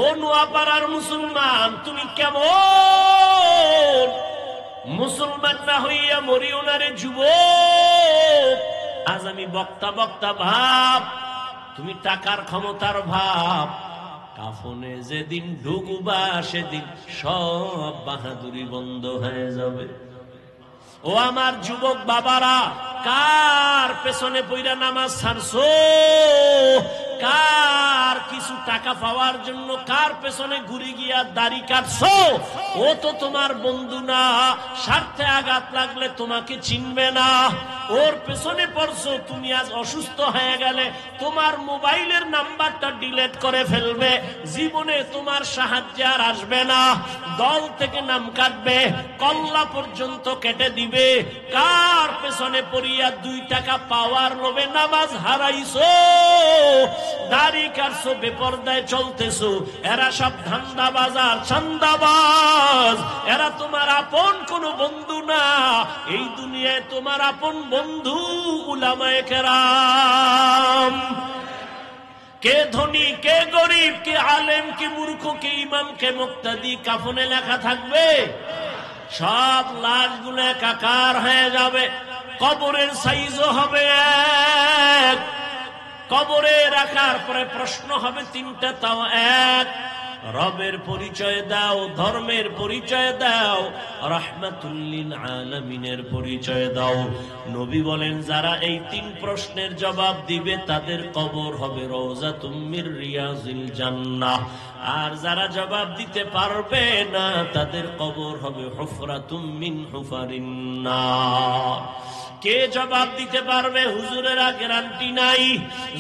ও নোয়াপাড়ার মুসলমান, তুমি কেমন মুসলমান না হইয়া মরিও না রে যুবক। আজ আমি বক্তা বক্তা ভাব, তুমি টাকার ক্ষমতার ভাব। কাফনে যেদিন ঢুকবা সেদিন সব বাহাদুরি বন্ধ হয়ে যাবে। ও আমার যুবক বাবারা, কার পেছনে পইরা নামাজ ছাড়ছো? কার কিছু টাকা পাওয়ার জন্য কার পেছনে ঘুরে গিয়া দাড়ি কাটছো? ও তো তোমার বন্ধু না, স্বার্থে আঘাত লাগলে তোমাকে চিনবে না। ওর পেছনে পড়ছো, তুমি আজ অসুস্থ হয়ে গেলে তোমার মোবাইলের নাম্বারটা ডিলিট করে ফেলবে, জীবনে তোমার সাহায্য আর আসবে না। দল থেকে নাম কাটবে, কল্লা পর্যন্ত কেটে দিবে। কার পেছনে পড়িয়া 2 টাকা পাওয়ার লোভে নামাজ হারাইছো, দাড়ি কাটছো, বেপরদায় চলতেছো। এরা সব ধান্দাবাজ আর চান্দাবাজ, এরা তোমার আপন কোনো বন্ধু না। এই দুনিয়ায় তোমার আপন বন্ধু উলামায়ে কেরাম। কে ধনী, কে গরিব, কে আলেম, কে মূর্খ, কে ইমাম, কে মুক্তাদি, কাফনে লেখা থাকবে? সব লাশগুলো একাকার হয়ে যাবে। কবরের সাইজও হবে এক। কবরে রাখার পরে প্রশ্ন হবে 3টা, তাও এক। রবের পরিচয় দাও, ধর্মের পরিচয় দাও, রাহমাতুল লিল আলামিনের পরিচয় দাও। নবী বলেন, যারা এই 3 প্রশ্নের জবাব দিবে তাদের কবর হবে রওজাতুম মির রিয়াজিল জান্নাহ। আর যারা জবাব দিতে পারবে না তাদের কবর হবে হুফরাতুম মিন হুফারিন নার। কে জবাব দিতে পারবে? হুজুরেরা গ্যারান্টি নাই।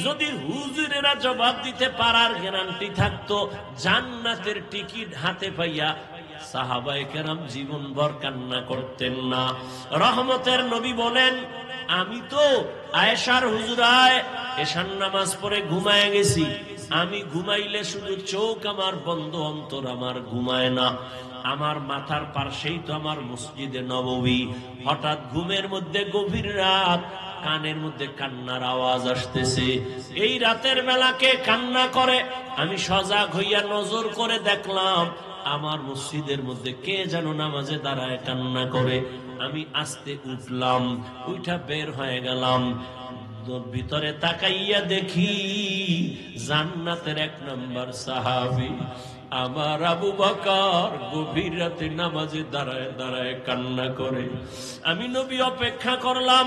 যদি হুজুরেরা জবাব দিতে পারার গ্যারান্টি থাকতো, জান্নাতের টিকিট হাতে পাইয়া সাহাবায়ে কেরাম জীবনভর কান্না করতেন না। রহমতের নবী বলেন, আমি তো আয়েশার হুজরায় এশার নামাজ পড়ে ঘুমায় গেছি। আমি ঘুমাইলে শুধু চোখ আমার বন্ধ, অন্তর আমার ঘুমায় না। আমার মাথার পাশেই তো আমার মসজিদে নববী। হঠাৎ ঘুমের মধ্যে গভীর রাত, কানের মধ্যে কান্নার আওয়াজ আসতেছে। এই রাতের বেলাকে কান্না করে আমি সজাগ হইয়া নজর করে দেখলাম আমার মসজিদের মধ্যে কে যেন নামাজে দাঁড়ায় কান্না করে। আমি আস্তে উঠলাম, উঠা বের হয়ে গেলাম। ভিতরে তাকাইয়া দেখি জান্নাতের 1 নম্বর সাহাবী আমার আবু বকর গভীর রাতে নামাজে দাঁড়ায় দাঁড়ায় কান্না করে। আমি নবী অপেক্ষা করলাম।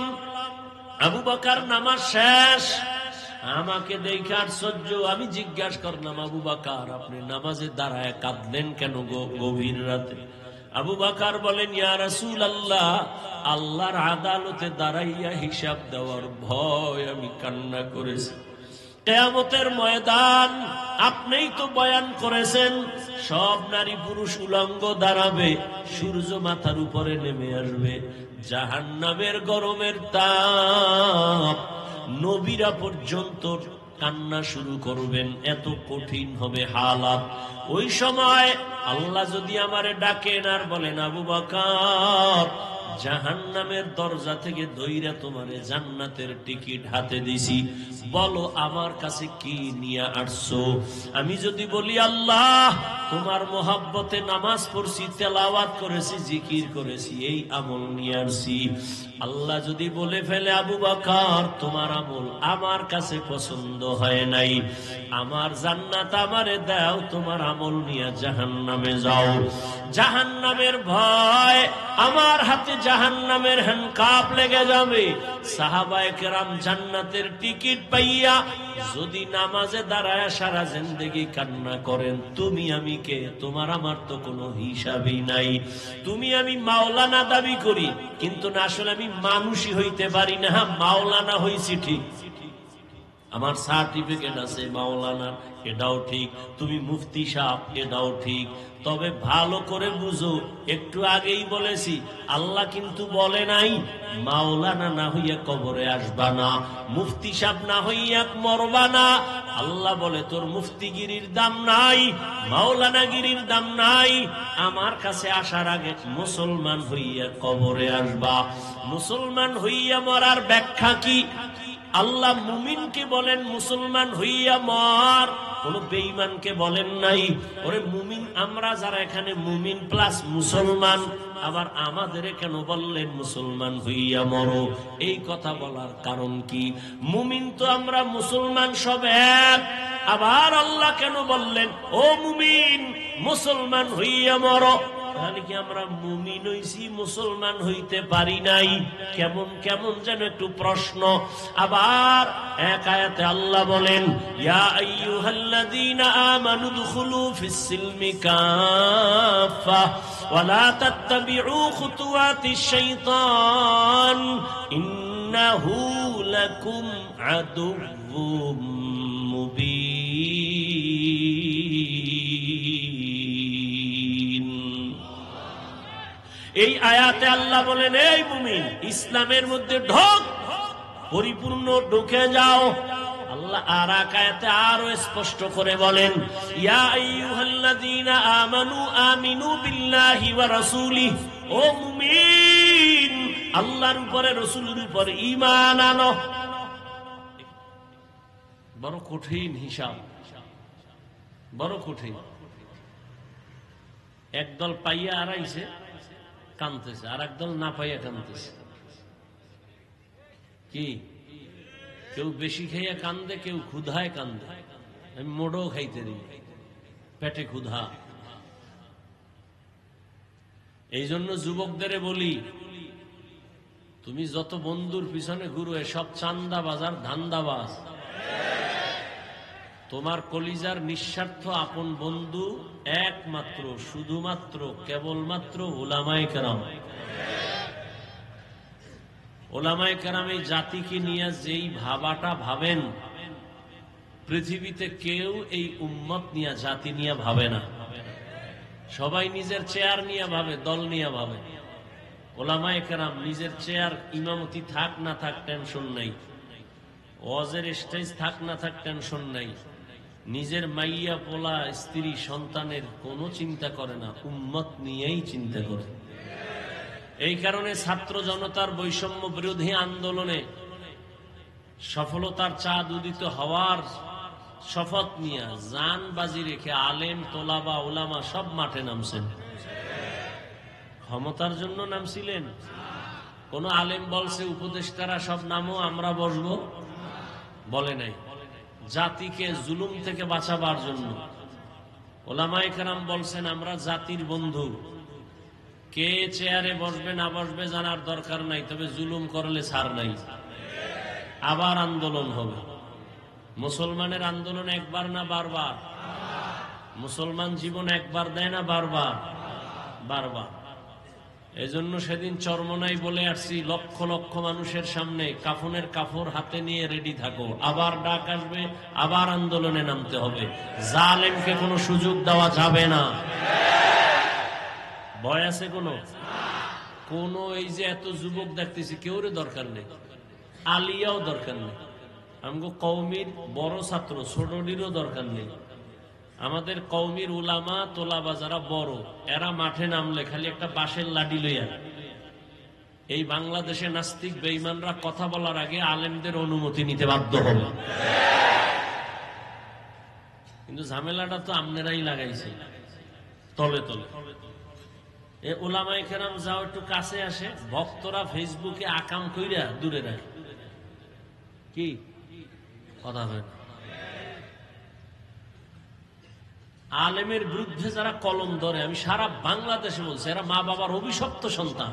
আবু বকর নামাজ শেষ, আমাকে দেখে আশ্চর্য। আমি জিজ্ঞাসা করলাম, আবু বকর আপনি নামাজে দাঁড়ায় কাঁদলেন কেন গভীর রাতে? আবু বকর বলেন, ইয়া রাসূলুল্লাহ, আল্লাহর আদালতে দাঁড়াইয়া হিসাব দেওয়ার ভয় আমি কান্না করেছি। কিয়ামতের ময়দান আপনিই তো বয়ান করেছেন, সব নারী পুরুষ উলঙ্গ দাঁড়াবে, সূর্য মাথার উপরে নেমে আসবে, জাহান্নামের গরমের তাপ, নবীরা পর্যন্ত কান্না শুরু করবেন, এত কঠিন হবে হালাত। ওই সময় আল্লাহ যদি আমারে ডাকেন আর বলেন, আবু বকর জাহান্নামের দরজা থেকে দইরা তোমারে জান্নাতের টিকিট হাতে দিছি, বলো আমার কাছে কি নিয়ে আসছো? আমি যদি বলি, আল্লাহ তোমার মোহাব্বতে নামাজ পড়ছি, তেলাওয়াত করেছি, জিকির করেছি, এই আমল নিয়ে আসছি। আল্লাহ যদি বলে ফেলে, আবু বকর তোমার আমল আমার কাছে পছন্দ হয় নাই, আমার জান্নাত আমারে দাও, তোমার আমল নিয়ে জাহান্নামে যাও। জাহান্নামের ভয়, আমার হাতে জাহান্নামের হ্যান্ডকাপ লেগে যাবে। সাহাবায়ে কেরাম জান্নাতের টিকিট পাইয়া যদি নামাজে দাঁড়ায় সারা জিন্দেগি কান্না করেন, তুমি আমি কে? তোমার আমার তো কোনো হিসাবই নাই। তুমি আমি মাওলানা দাবি করি, কিন্তু না, আসলে আমি মানুষই হইতে পারি না। মাওলানা হইছি ঠিক, আমার সার্টিফিকেট আছে মাওলানা, এটাও ঠিক। তুমি মুফতি সাহেব, এটাও ঠিক। তবে ভালো করে বুঝো, একটু আগেই বলেছি, আল্লাহ কিন্তু বলে নাই মাওলানা না হইয়া কবরে আসবা না, মুফতি সাহেব না হইয়া মরবা না। আল্লাহ বলে, তোর মুফতিগিরির দাম নাই, মাওলানাগিরির দাম নাই, আমার কাছে আসার আগে মুসলমান হইয়া কবরে আসবা। মুসলমান হইয়া মরার ব্যাখ্যা কি? আল্লাহ মুমিনকে বলেন মুসলমান হইয়া মর, কোন বেঈমানকে বলেন নাই ওরে মুমিন আমরা যারা এখানে মুমিন প্লাস মুসলমান, আবার আমাদের কেন বললেন মুসলমান হইয়া মরো? এই কথা বলার কারণ কি? মুমিন তো আমরা মুসলমান সব এক, আবার আল্লাহ কেন বললেন ও মুমিন মুসলমান হইয়া মরো? তাহলে কি আমরা মুমিন হইছি, মুসলমান হইতে পারি নাই? কেমন কেমন যেন একটু প্রশ্ন। আবার এক আয়াতে আল্লাহ বলেন ইয়া আইয়ুহাল্লাযীনা আমানু দুখুলু ফিস সিলমি কাফা ওয়া লা তাত্তাবিউ খুতুওয়াতিশ শাইতান ইন্নাহু লাকুম আদুউম মুবিন। এই আয়াতে আল্লাহ বলেন এই মুমিন ইসলামের মধ্যে ঢোক, পরিপূর্ণ ঢুকে যাও। আল্লাহ আর এক আয়াতে আরো স্পষ্ট করে বলেন ইয়া আইয়ুহাল্লাযীনা আমানু আমিনু বিল্লাহি ওয়া রাসূলিহি, ও মুমিন আল্লাহর উপরে রাসূলের উপরে ঈমান আনো। বড় কঠিন হিসাব, বড় কঠিন। একদল পাইয়া আড়াইছে কাঁদতেছে, আর একদল না পাইয়া কাঁদতেছে। কি কেউ বেশি খাইয়া কান্দে, কেউ ক্ষুধায় কান্দে। আমি মোড়ও খাইতে দিই, পেটে ক্ষুধা। এই জন্য যুবকদের বলি তুমি যত বন্ধুর পিছনে ঘুরো সব চান্দাবাজ আর ধান্দাবাজ। তোমার কলিজার নিঃস্বার্থ আপন বন্ধু একমাত্র শুধুমাত্র কেবলমাত্র উলামায়ে কেরাম। উলামায়ে কেরাম এই জাতিকে নিয়ে যেই ভাবাটা ভাবেন, পৃথিবীতে কেউ এই উম্মত নিয়ে জাতি নিয়ে ভাবে না। সবাই নিজের চেয়ার নিয়ে ভাবে, দল নিয়ে ভাবে। উলামায়ে কেরাম নিজের চেয়ার ইমামতি থাক না থাক টেনশন নাই, ওয়াজের স্টেজ থাক না থাক টেনশন নাই, নিজের মাইয়া পোলা স্ত্রী সন্তানের কোনো চিন্তা করে না, উম্মত নিয়েই চিন্তা করে। এই কারণে ছাত্র জনতার বৈষম্য বিরোধী আন্দোলনে সফলতার চাঁদ উদিত হওয়ার শপথ নিয়ে জান বাজি রেখে আলেম তোলাবা ওলামা সব মাঠে নামছেন। ক্ষমতার জন্য নামছিলেন? কোন আলেম বলছে উপদেষ্টারা সব নামও আমরা বসবো? বলে নাই। জাতিকে জুলুম থেকে বাঁচাবার জন্য ওলামায়ে কেরাম বলছেন আমরা জাতির বন্ধু, কে চেয়ারে বসবে না বসবে জানার দরকার নাই, তবে জুলুম করলে ছাড় নাই। আবার আন্দোলন হবে। মুসলমানের আন্দোলন একবার না বারবার? মুসলমান জীবন একবার দেয় না বারবার? বারবার। এজন্য সেদিন চরমনাই বলে আসছি লক্ষ লক্ষ মানুষের সামনে কাফনের কাপড় হাতে নিয়ে রেডি থাকো, আবার ডাক আসবে, আবার আন্দোলনে নামতে হবে। জালেমকে কোনো সুযোগ দেওয়া যাবে না। ভয় আছে কোনো? কোনো এই যে এত যুবক দেখতেছি কেউরে দরকার নেই, আলিয়াও দরকার নেই, আমগো কওমির বড় ছাত্র ছোটটিরও দরকার নেই। আমাদের কওমির উলামা তোলাবা যারা বড়, এরা মাঠে নামলে খালি একটা বাঁশের লাঠি লইয়া। এই বাংলাদেশে নাস্তিক বেঈমানরা কথা বলার আগে আলেমদের অনুমতি নিতে বাধ্য হবে। কিন্তু ঝামেলাটা তো আপনারাই লাগাইছে তলে তলে। এ উলামায়ে কেরাম যাও একটু কাছে আসে, ভক্তরা ফেসবুকে আকাম কইরা দূরে রাখে। কি কথা হয়? আলেমের বিরুদ্ধে যারা কলম ধরে, আমি সারা বাংলাদেশে বলছি, এরা মা বাবার অভিশপ্ত সন্তান।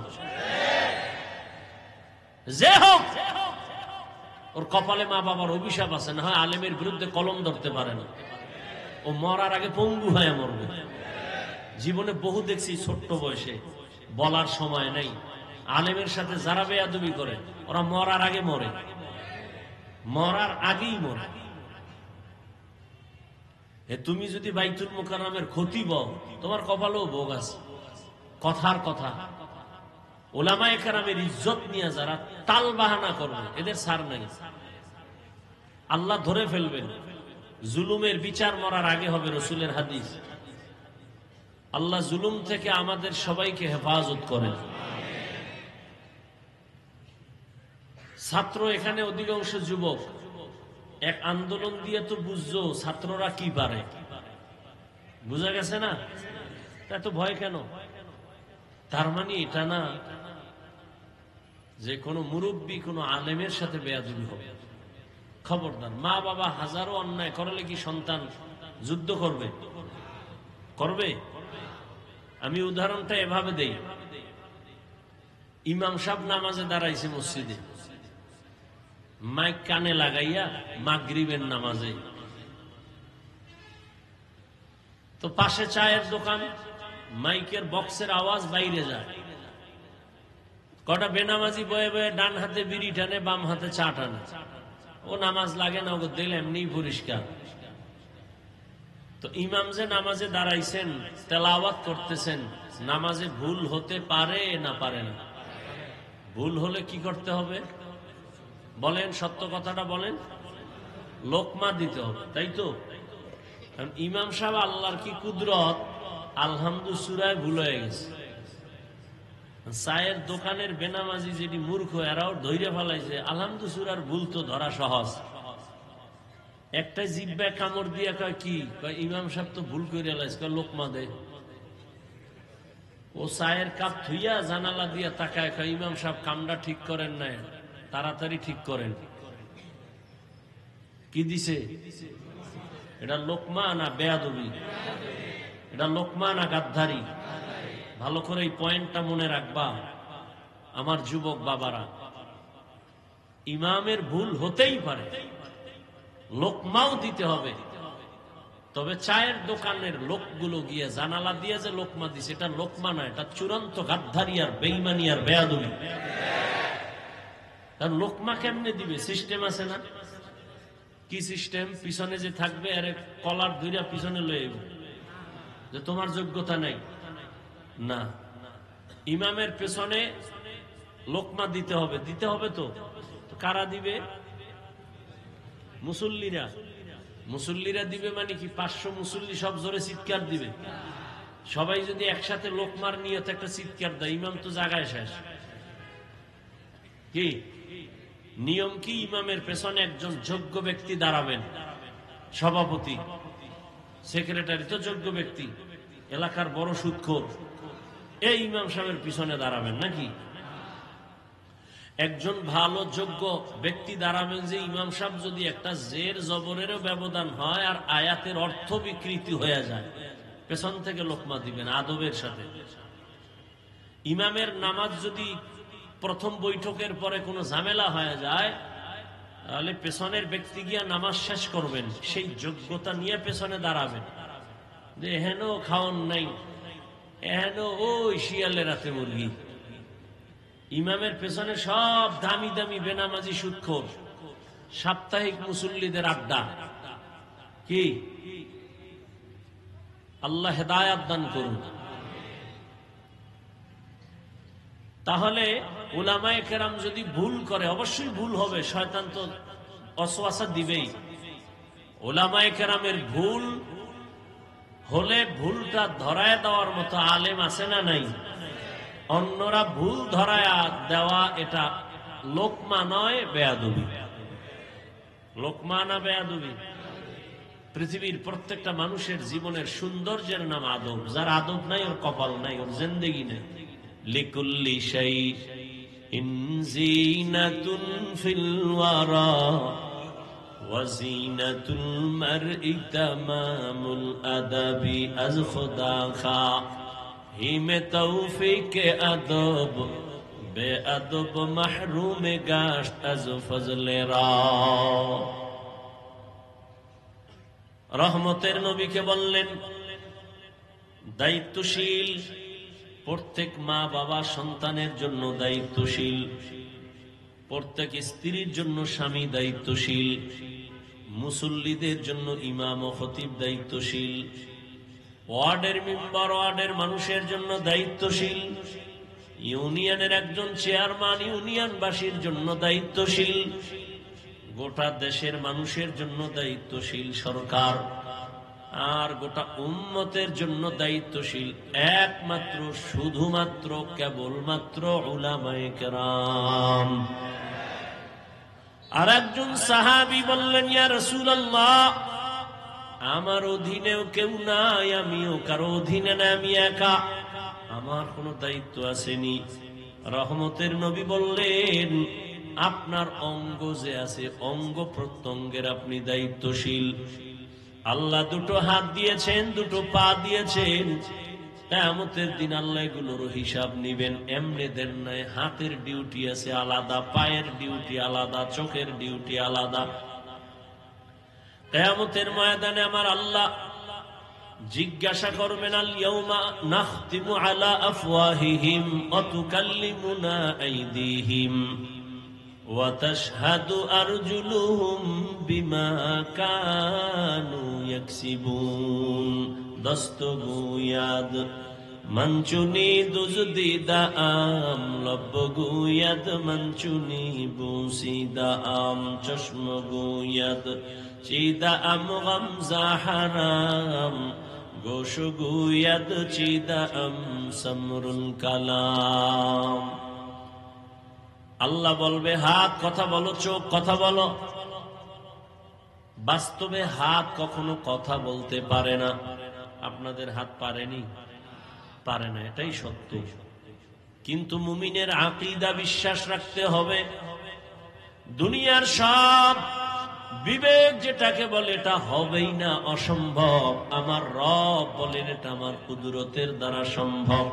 যে হোক ওর কপালে মা বাবার অভিশাপ আছে, না হয় আলেমের বিরুদ্ধে কলম ধরতে পারে না। ও মরার আগে পঙ্গু হয়ে মরবে। জীবনে বহু দেখছি ছোট্ট বয়সে বলার সময় নাই, আলেমের সাথে যারা বেয়াদবি করে ওরা মরার আগে মরে, মরার আগেই মরে। তুমি যদি বাইতুল মুকাররমের খতিব, তোমার কপালেও ভোগ আছে। কথার কথা। উলামায়ে কেরামের ইজ্জত নিয়ে যারা তাল বাহানা করবে, এদের ছাড় নাই। আল্লাহ ধরে ফেলবেন। জুলুমের বিচার মরার আগে হবে, রাসূলের হাদিস। আল্লাহ জুলুম থেকে আমাদের সবাইকে হেফাজত করেন। ছাত্র এখানে অধিকাংশ যুবক, এক আন্দোলন দিয়ে তো বুঝছো ছাত্ররা কি পারে, বুঝা গেছে না? এত ভয় কেন? তার মানে এটা না যে কোনো মুরব্বী কোনো আলেমের সাথে বেয়াদবি হবে। খবরদার। মা বাবা হাজারো অন্যায় করলে কি সন্তান যুদ্ধ করবে? করবে? আমি উদাহরণটা এভাবে দেই। ইমাম সাহেব নামাজে দাঁড়াইছে মসজিদে, মাইক কানে লাগাইয়া মাগরিবের নামাজে, তো পাশে চায়ের দোকান, মাইকের বক্সের আওয়াজ বাইরে যায়, কটা বেনামাজি বয়ে বয়ে ডান হাতে বিড়ি টানে, বাম হাতে চা টানে। ও নামাজ লাগে না, ওকে দিল এমনি পরিষ্কার। তো ইমাম যে নামাজে দাঁড়াইছেন, তেলাওয়াত করতেছেন, নামাজে ভুল হতে পারে না পারে না? ভুল হলে কি করতে হবে বলেন? সত্য কথাটা বলেন। লোকমা দিতে হবে, তাই তো? কারণ ইমাম সাহেব আল্লাহর কি কুদরত, আলহামদু সূরায় ভুল হয়ে গেছে। চায়ের দোকানের বেনামাজি যেটি মূর্খ, এরাও ধৈর্য ফেলাইছে আলহামদু সূরার ভুল তো ধরা সহজ। একটা জিব্বায় কামড় দিয়া কয় কি, কয় ইমাম সাহেব তো ভুল করে লাইছে, কয় লোকমা দে। ও চায়ের কাপ থুইয়া জানালা দিয়া তাকায়, কয় ইমাম সাহেব কামটা ঠিক করেন নাই, তাড়াতাড়ি ঠিক করেন। কি দিছে? এটা লোকমা না বেয়াদবি? এটা লোকমা না গাদ্দারি? ভালো করে এই পয়েন্টটা মনে রাখবা আমার যুবক বাবারা। ইমামের ভুল হতেই পারে, লোকমাও দিতে হবে। তবে চায়ের দোকানের লোকগুলো গিয়ে জানালা দিয়ে যে লোকমা দিছে, এটা লোকমা না, এটা চূড়ান্ত গাদ্দারি আর বেঈমানি আর বেয়াদবি। কারণ লোকমা কেমনে দিবে? সিস্টেম আছে না? কি সিস্টেম? পিছনে যে থাকবে আরে কলার ধইরা পিছনে লয়ে যে তোমার যোগ্যতা নাই না। ইমামের পেছনে লোকমা দিতে হবে, দিতে হবে। তো কারা দিবে? মুসল্লিরা। মুসল্লিরা দিবে মানে কি 500 মুসল্লি সব জোরে চিৎকার দিবে? সবাই যদি একসাথে লোকমার নিয়ত একটা চিৎকার দেয়, ইমাম তো জায়গায় শেষ। কি নিয়ম? কি ইমামের পেছনে একজন যোগ্য ব্যক্তি দাঁড়াবেন, সভাপতি, সেক্রেটারি তো যোগ্য ব্যক্তি, এলাকার বড় সুদখোর, এই ইমাম সাহেবের পিছনে দাঁড়াবেন নাকি? একজন ভালো যোগ্য ব্যক্তি দাঁড়াবেন যে ইমাম সাহেব যদি একটা জের জবরেরও ব্যবধান হয় আর আয়াতের অর্থ বিকৃতি হয়ে যায়, পেছন থেকে লোকমা দিবেন আদবের সাথে। ইমামের নামাজ যদি প্রথম বৈঠকের পরে কোনো ঝামেলা হয়ে যায়, তাহলে পেছনের ব্যক্তি গিয়া নামাজ শেষ করবেন, সেই যোগ্যতা নিয়ে পেছনে দাঁড়াবেন যে হেন খাওয়ান নাই, হেন ওই শিয়ালের রাতে মুরগি। ইমামের পেছনে সব দামি দামি বেনামাজি সুদখোর, সাপ্তাহিক মুসল্লিদের আড্ডা। কি আল্লাহ হেদায়াত দান করুন। তাহলে উলামায়ে কেরাম যদি ভুল করে, অবশ্যই ভুল হবে, শয়তান তো ওয়াসওয়াসা দিবেই। উলামায়ে কেরামের ভুল হলে ভুলটা ধরায় দেওয়ার মতো আলেম আছে না নাই? অন্যরা ভুল ধরায় দেওয়া এটা লোকমা নয়, বেয়াদবি। লোকমা না বেয়াদবি? পৃথিবীর প্রত্যেকটা মানুষের জীবনের সৌন্দর্যের নাম আদব। যার আদব নাই ওর কপাল নাই, ওর জিন্দেগি নেই। লিকুল্লি শাইইন যিনাতুন ফিল ওয়ারা ওয়া যিনাতুল মারই তামামুল আদাবি আজ খুদা খা হিমে তৌফিক আদব বে আদব মাহরুম গাশত আজ ফজলে রা। রহমতের নবীকে বললেন দায়িত্বশীল। প্রত্যেক মা বাবা সন্তানের জন্য দায়িত্বশীল, প্রত্যেক স্ত্রীর জন্য স্বামী দায়িত্বশীল, মুসল্লিদের জন্য ইমাম ও খতিব দায়িত্বশীল, ওয়ার্ডের মেম্বার ওয়ার্ডের মানুষের জন্য দায়িত্বশীল, ইউনিয়নের একজন চেয়ারম্যান ইউনিয়নবাসীর জন্য দায়িত্বশীল, গোটা দেশের মানুষের জন্য দায়িত্বশীল সরকার, আর গোটা উম্মতের জন্য দায়িত্বশীল একমাত্র শুধুমাত্র কেবলমাত্র উলামায়ে কেরাম। আর একজন সাহাবী বললেন, ইয়া রাসূলুল্লাহ, আমার অধীনেও কেউ নাই, আমিও কারো অধীনে না, আমি একা, আমার কোনো দায়িত্ব আসেনি। রহমতের নবী বললেন, আপনার অঙ্গ যে আছে, অঙ্গ প্রত্যঙ্গের আপনি দায়িত্বশীল। আল্লাহ দুটো হাত দিয়েছেন, দুটো পা দিয়েছেন, কিয়ামতের দিন আল্লাহ এগুলোর হিসাব নিবেন। এমনি দেন নাই, হাতের ডিউটি আছে আলাদা, পায়ের ডিউটি আলাদা, চোখের ডিউটি আলাদা। কিয়ামতের ময়দানে আমার আল্লাহ জিজ্ঞাসা করবেন, আল ইয়াউমা নাখতিমু আলা আফওয়াহিহিম ওয়া তুকাল্লিমুনা আইদিহিম ওয়া তাশহাদু আরজুলুহুম বিমা কানু ইয়াকসিবুন। দস্তগুয়াদ মঞ্চুনি দুজদিদা আম, লব্বগুয়াদ মঞ্চুনি বুসিদা আম, চশমগুয়াদ চিদা আম গামজা হারাম, গোশগুয়াদ চিদা আম সমরুল কালাম। আল্লাহ বলবে, হাত কথা বলো, চোখ কথা বলো। বাস্তবে হাত কখনো কথা বলতে পারে না। আপনাদের হাত পারেনি? পারে না, এটাই সত্য। কিন্তু মুমিনের আকীদা, বিশ্বাস রাখতে হবে, দুনিয়ার সব বিবেক যেটাকে বলে এটা হবেই না, অসম্ভব। আমার রব বলেন এটা আমার কুদরতের দ্বারা সম্ভব।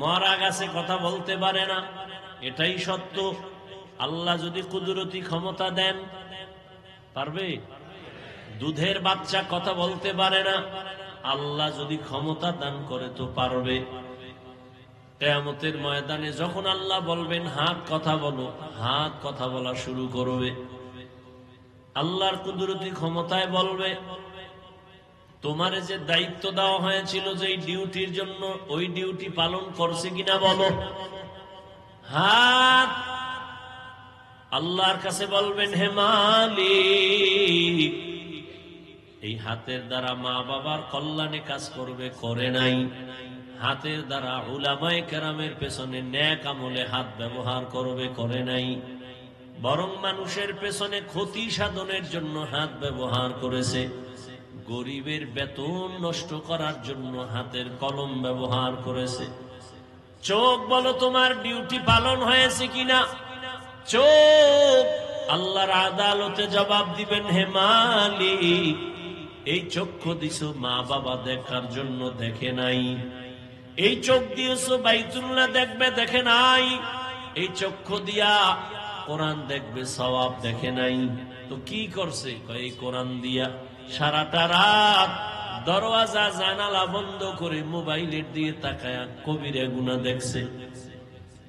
মরা গাছে কথা বলতে পারে না, এটাই সত্য। আল্লাহ যদি কুদরতি ক্ষমতা দেন, পারবে? দুধের বাচ্চা কথা বলতে পারে না, আল্লাহ যদি ক্ষমতা দান করে তো পারবে। কিয়ামতের ময়দানে যখন আল্লাহ বলবেন হাত কথা বলো, হাত কথা বলা শুরু করবে। আল্লাহর কুদরতি ক্ষমতায় বলবে, তোমার যে দায়িত্ব দেওয়া হয়েছিল যে ডিউটির জন্য, ওই ডিউটি পালন করছে কিনা বলো। হাত আল্লাহর কাছে বলবেন, হে মালিক, এই হাতের দ্বারা মা বাবার কল্যাণে কাজ করবে, করে নাই। হাতের দ্বারা উলামায়ে কেরামের পেছনে নেক আমলে হাত ব্যবহার করবে, করে নাই। বরং মানুষের পেছনে ক্ষতি সাধনের জন্য হাত ব্যবহার করেছে। গরিবের বেতন নষ্ট করার জন্য হাতের কলম ব্যবহার করেছে। চোখ বলো, তোমার ডিউটি পালন হয়েছে কিনা। চোখ আল্লাহর আদালতে জবাব দিবেন, হে মালিক, এই চক্ষু দিছো মা বাবা দেখার জন্য, দেখে নাই। এই চোখ দিয়েছো বাইতুল্লাহ দেখবে, দেখে নাই। এই চক্ষু দিয়া কোরআন দেখবে, সওয়াব, দেখে নাই। তো কি করছে? এই কোরআন দিয়া সারাটা রাত দরওয়াজা জানালা বন্ধ করে মোবাইলের দিয়ে তাকায়া কবিরা গুনাহ দেখছে।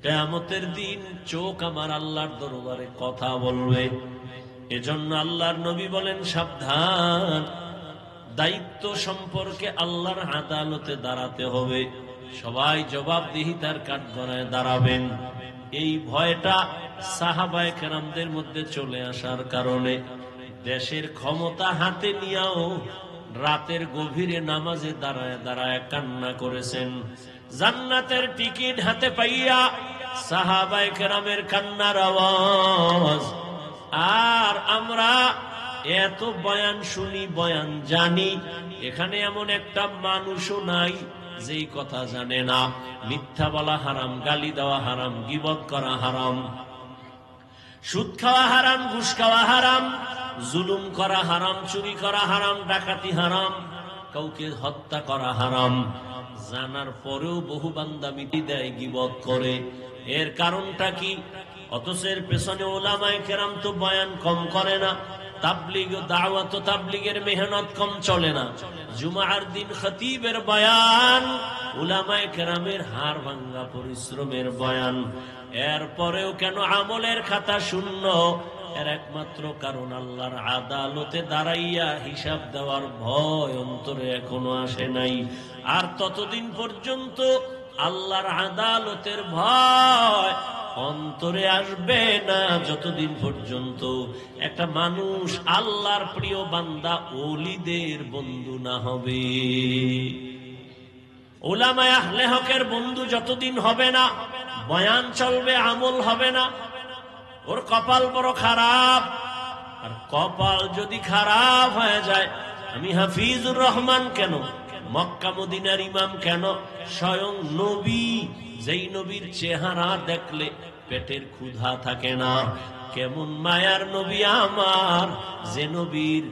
কিয়ামতের দিন চোখ আমার আল্লাহর দরবারে কথা বলবে। এজন্য আল্লাহর নবী বলেন, সাবধান, দায়িত্ব সম্পর্কে আল্লাহর আদালতে দাঁড়াতে হবে। সবাই জবাবদিহিতার কাঠগড়ায় দাঁড়াবেন। এই ভয়টা সাহাবায়ে কেরামদের মধ্যে চলে আসার কারণে দেশের ক্ষমতা হাতে নিয়েও রাতের গভীরে নামাজে দাঁড়ায় দাঁড়ায় কান্না করেছেন। জান্নাতের টিকিট হাতে পাইয়া সাহাবায়ে কেরামের কান্নার আওয়াজ। আর আমরা এত বয়ান শুনি, বয়ান জানি, এখানে এমন একটা মানুষও নাই যেই কথা জানে না। মিথ্যা বলা হারাম, গালি দেওয়া হারাম, গীবত করা হারাম, সুদ খাওয়া হারাম, ঘুষ খাওয়া হারাম, জুলুম করা হারাম, চুরি করা হারাম, ডাকাতি হারাম, কাউকে হত্যা করা হারাম। জানার পরেও বহু বান্দা মিটি দেয়, গীবত করে। এর কারণটা কি? অথচ এর পেছনে উলামায়ে কেরাম তো বয়ান কম করে না, তাবলীগ ও দাওয়াত ও তাবলীগের মেহনত কম চলে না। জুমার দিন খতিবের বয়ান, উলামায়ে কেরামের হাড় ভাঙ্গা পরিশ্রমের বয়ান। এরপরেও কেন আমলের খাতা শূন্য? এর একমাত্র কারণ আল্লাহর আদালতে দাঁড়াইয়া হিসাব দেওয়ার ভয় অন্তরে এখনো আসে নাই। আর ততদিন পর্যন্ত আল্লাহর আদালতের ভয় অন্তরে আসবে না যতদিন পর্যন্ত একটা মানুষ আল্লাহর প্রিয় বান্দা, ওলিদের বন্ধু না হবে। উলামায়ে আহলে হকের বন্ধু যতদিন হবে না, বয়ান চলবে, আমল হবে না। ওর কপাল বড় খারাপ। আর কপাল যদি খারাপ হয়ে যায়, আমি হাফিজুর রহমান কেন, মক্কা মদিনার ইমাম কেন, স্বয়ং নবী, যেই নবীর চেহারা দেখলে পেটের ক্ষুধা থাকে না, কেমন মায়ার নবী আমার, যে নবীর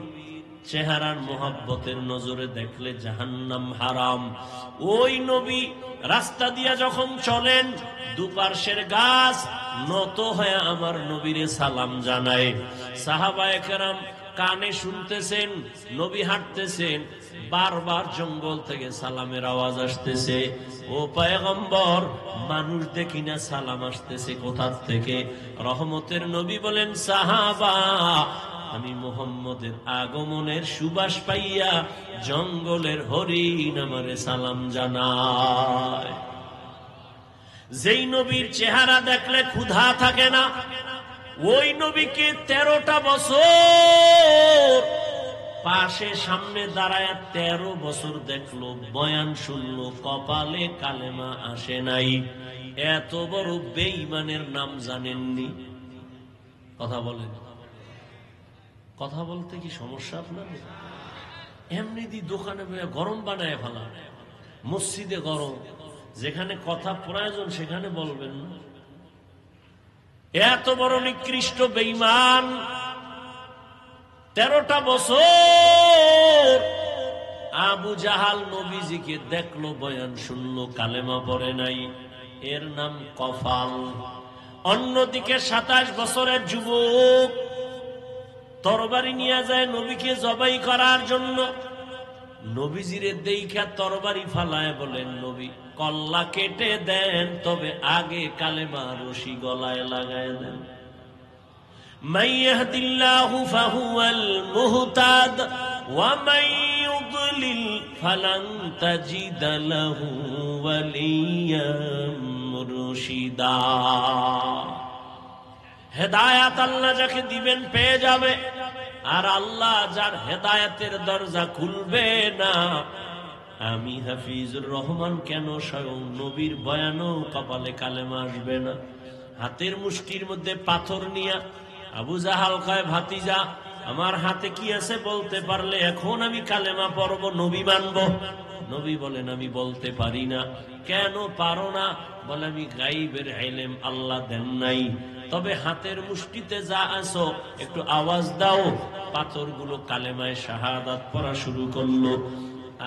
চেহারার মোহাব্বতের নজরে দেখলে জাহান্নাম হারাম। ওই নবী রাস্তা দিয়া যখন চলেন, দুপার্শ্বের গাছ নত হয়ে আমার নবীরে সালাম জানায়। সাহাবায়ে কেরাম কানে শুনতেছেন, নবী হাঁটতেছেন, বারবার জঙ্গল থেকে সালামের আওয়াজ আসতেছে। ও পয়গম্বর, মানুষ দেখি না, সালাম আসতেছে কোথার থেকে? রহমতের নবী বলেন, সাহাবা, আমি মুহাম্মদের আগমনের সুবাস পাইয়া জঙ্গলের হরিণ আমারে সালাম জানায়। যেই নবীর চেহারা দেখলে ক্ষুধা থাকে না, ওই নবীকে 13টা বছর পাশে সামনে দাঁড়ায় 13 বছর দেখলো, বয়ান শুনলো, কপালে কালেমা আসে নাই। এত বড় বেঈমানের নাম জানেননি? কথা বলেন, কথা বলতে কি সমস্যা আপনার? এমনি দি দোকানে গরম বানায় ফেলা, মসজিদে গরম, যেখানে কথা প্রয়োজন সেখানে বলবেন না। এত বড় নিকৃষ্ট বেঈমান, 13টা বছর আবু জাহাল নবীজিকে দেখলো, বয়ান শুনলো, কালেমা পড়ে নাই, এর নাম কফাল। অন্যদিকে 27 বছরের যুবক তরবারি নিয়ে যায় নবীকে জবাই করার জন্য। নবীজিরে দেইখা তরবারি ফালায় বলেন, নবী কল্লা কেটে দেন, তবে আগে কালেমা রশি গলায় লাগায় দেন। মান ইয়াহদিল্লাহু ফাহুয়াল মুহতাদ ওয়া মান ইউদ্লিল ফালান তাজিদা লাহু ওয়ালিয়াম মুরশিদা। হেদায়েত আল্লাহ যাকে দিবেন পেয়ে যাবে, আর আল্লাহ যার হেদায়েতের দরজা খুলবে না, আমি হাফিজুর রহমান কেন, স্বয়ং নবীর বয়ানও কপালে কালেমা আসবে না। হাতের মুষ্টির মধ্যে পাথর নিয়া আবু জাহাল কয়, ভাতিজা, আমার হাতে কি আছে বলতে পারলে এখন আমি কালেমা পড়ব, নবী মানব। নবী বলেন, আমি বলতে পারি না। কেন পারো না? বলে, আমি গাইবের ইলম আল্লাহ দেন নাই, তবে হাতের মুষ্টিতে যা আছো একটু আওয়াজ দাও। পাথরগুলো কালেমায় শাহাদাত পড়া শুরু করলো।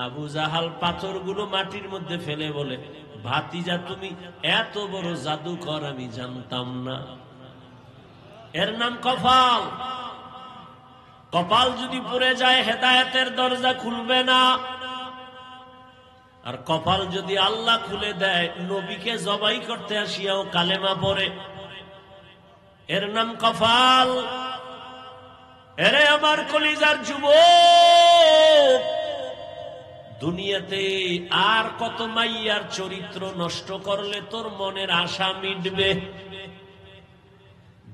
আবু জাহাল পাথরগুলো মাটির মধ্যে ফেলে বলে, ভাতিজা, তুমি এত বড় জাদুকর আমি জানতাম না। এর নাম কপাল। কপাল যদি পুড়ে যায়, হেদায়েতের দরজা খুলবে না। আর কপাল যদি আল্লাহ খুলে দেয়, নবীকে জবাই করতে আসিয়াও কালেমা পড়ে, এর নাম কপাল। এরে আমার কলিজার যুবক, দুনিয়াতে আর কত মাইয়ার চরিত্র নষ্ট করলে তোর মনের আশা মিটবে?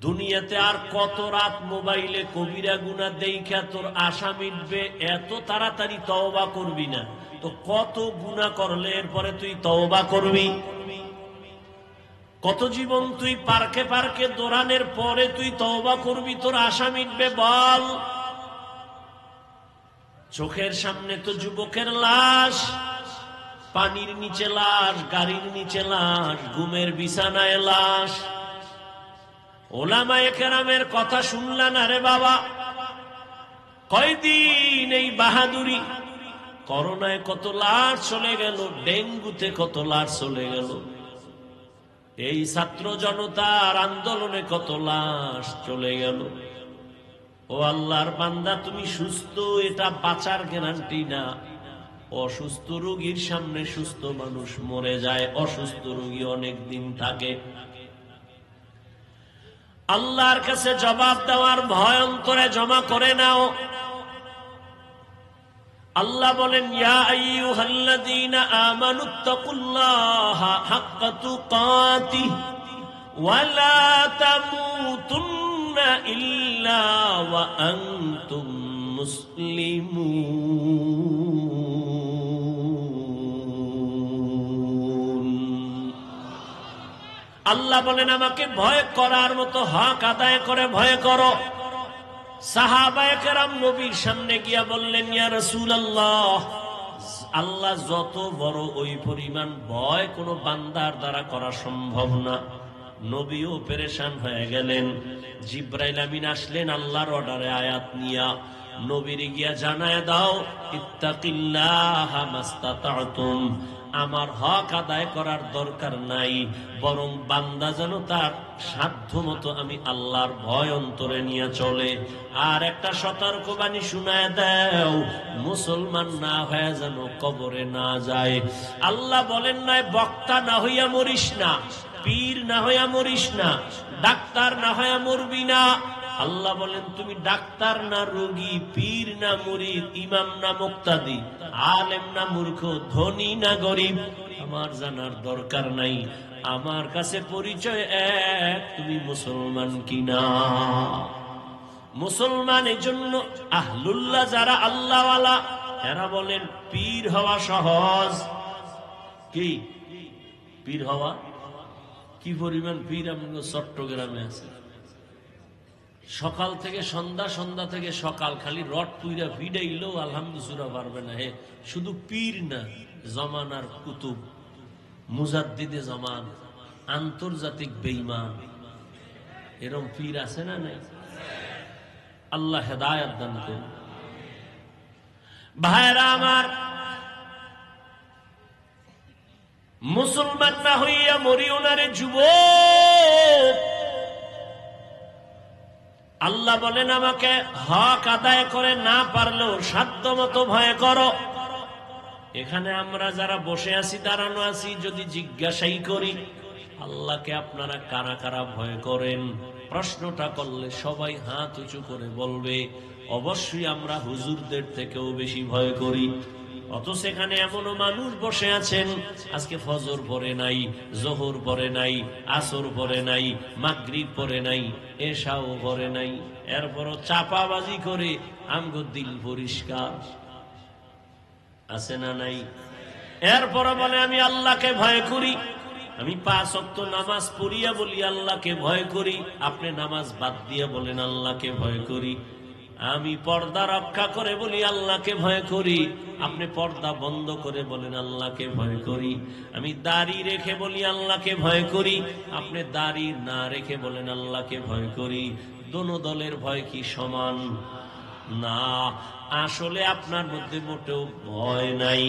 দুনিয়াতে আর কত রাত মোবাইলে কবিরা গুনাহ দেইখা তোর আশা মিটবে? এত তাড়াতাড়ি তওবা করবি না তো কত গুনাহ করলে এরপরে তুই তওবা করবি? কত জীবন তুই পার্কে পার্কে দৌড়ানোর পরে তুই তওবা করবি, তোর আশা মিটবে? বল। চোখের সামনে তো যুবকের লাশ, পানির নিচে লাশ, গাড়ির নিচে লাশ, ঘুমের বিছানায় লাশ। ওলামায়ে কেরামের কথা শুনলা না রে বাবা? কয়দিন এই বাহাদুরি? করোনায় কত লাশ চলে গেল, ডেঙ্গুতে কত লাশ চলে গেল, এই ছাত্র জনতার আন্দোলনে কত লাশ চলে গেল। ও আল্লাহর বান্দা, তুমি সুস্থ, এটা বাঁচার গ্যারান্টি না। অসুস্থ রোগীর সামনে সুস্থ মানুষ মরে যায়, অসুস্থ রোগী অনেক দিন থাকে। আল্লাহর কাছে জবাব দেওয়ার ভয় অন্তরে জমা করে নাও। আল্লাহ বলেন, ইয়া আইয়ুহাল্লাযীনা আমানুত্তাকুল্লাহা হাক্কা তুকাতিহি ওয়া লা তামুতুন্না ইল্লা ওয়া আনতুম মুসলিমুন। আল্লাহ বলেন আমাকে ভয় করার মতো হক আদায় করে ভয় করো। সাহাবায়ে কেরাম নবীর সামনে গিয়া বললেন, ইয়া রাসূলুল্লাহ, আল্লাহ যত বড় ওই পরিমাণ ভয় কোনো বান্দার দ্বারা করা সম্ভব না। নবীও পেরেশান হয়ে গেলেন। জিব্রাইল আমিন আসলেন আল্লাহর অর্ডারে আয়াত নিয়া, নবীর গিয়া জানায় দাও, ইত্তাকিল্লাহা মাস্তাতাতুম, আমার হক আদায় করার দরকার নাই, বরং বান্দা যেন তার সাধ্য মতো আমি আল্লাহর ভয় অন্তরে নিয়ে চলে। আর একটা সতর্কবাণী শুনায় দাও, মুসলমান না হয়ে যেন কবরে না যায়। আল্লাহ বলেন নাই বক্তা না হইয়া মরিস না, পীর না হইয়া মরিস না, ডাক্তার না হইয়া মরবি না। আল্লাহ বলেন তুমি ডাক্তার না রোগী, পীর না মুরিদ, ইমাম না মুক্তাদি, আলেম না মূর্খ, ধনী না গরিব, আমার জানার দরকার নাই। আমার কাছে পরিচয় এক, তুমি মুসলমান কিনা। মুসলমানের জন্য আহলুল্লাহ যারা আল্লাহওয়ালা, এরা বলেন পীর হওয়া সহজ। কি পীর হওয়া? কি পরিমাণ পীর আমাদের চট্টগ্রামে আছে। সকাল থেকে সন্ধ্যা, সন্ধ্যা থেকে সকাল, খালি রড পুইরা ভিড়াইলেও আলহামদুলিল্লাহ পারবে না। হে শুধু পীর না, জমানার কুতুব, মুজাদ্দিদে জামান, আন্তর্জাতিক বেঈমান, এরকম পীর আছে না নাই? আল্লাহ হেদায়েত দান করুন। ভাইরা আমার, মুসলমান না হইয়া মরিও না রে যুবক। আল্লাহ বলেন আমাকে হক আদায় করে না পারলেও সাধ্য মতো ভয় করো। এখানে আমরা যারা বসে আছি, দাঁড়ানো আছি, যদি জিজ্ঞাসাই করি আল্লাহকে আপনারা কারা কারা ভয় করেন, প্রশ্নটা করলে সবাই হাত উঁচু করে বলবে অবশ্যই আমরা হুজুরদের থেকেও বেশি ভয় করি। অথচ এখানে এমনও মানুষ বসে আছেন আজকে ফজর পড়ে নাই, জোহর পড়ে নাই, আসর পড়ে নাই, মাগরিব পড়ে নাই, এশাও পড়ে নাই, এরপরও চাপাবাজি করে আমগো দিল পরিষ্কার আছে না নাই? এরপরও বলে আমি আল্লাহকে ভয় করি, আমি 5 ওয়াক্ত নামাজ পড়িয়া বলি আল্লাহকে ভয় করি। আপনি নামাজ বাদ দিয়ে বলেন আল্লাহকে ভয় করি। আমি পর্দা রক্ষা করে বলি আল্লাহকে ভয় করি, আপনি পর্দা বন্ধ করে বলেন আল্লাহকে ভয় করি। আমি দাড়ি রেখে বলি আল্লাহকে ভয় করি, আপনি দাড়ি না রেখে বলেন আল্লাহকে ভয় করি। দোনো দলের ভয় কি সমান? না। আসলে আপনার মধ্যে মোটেও ভয় নাই।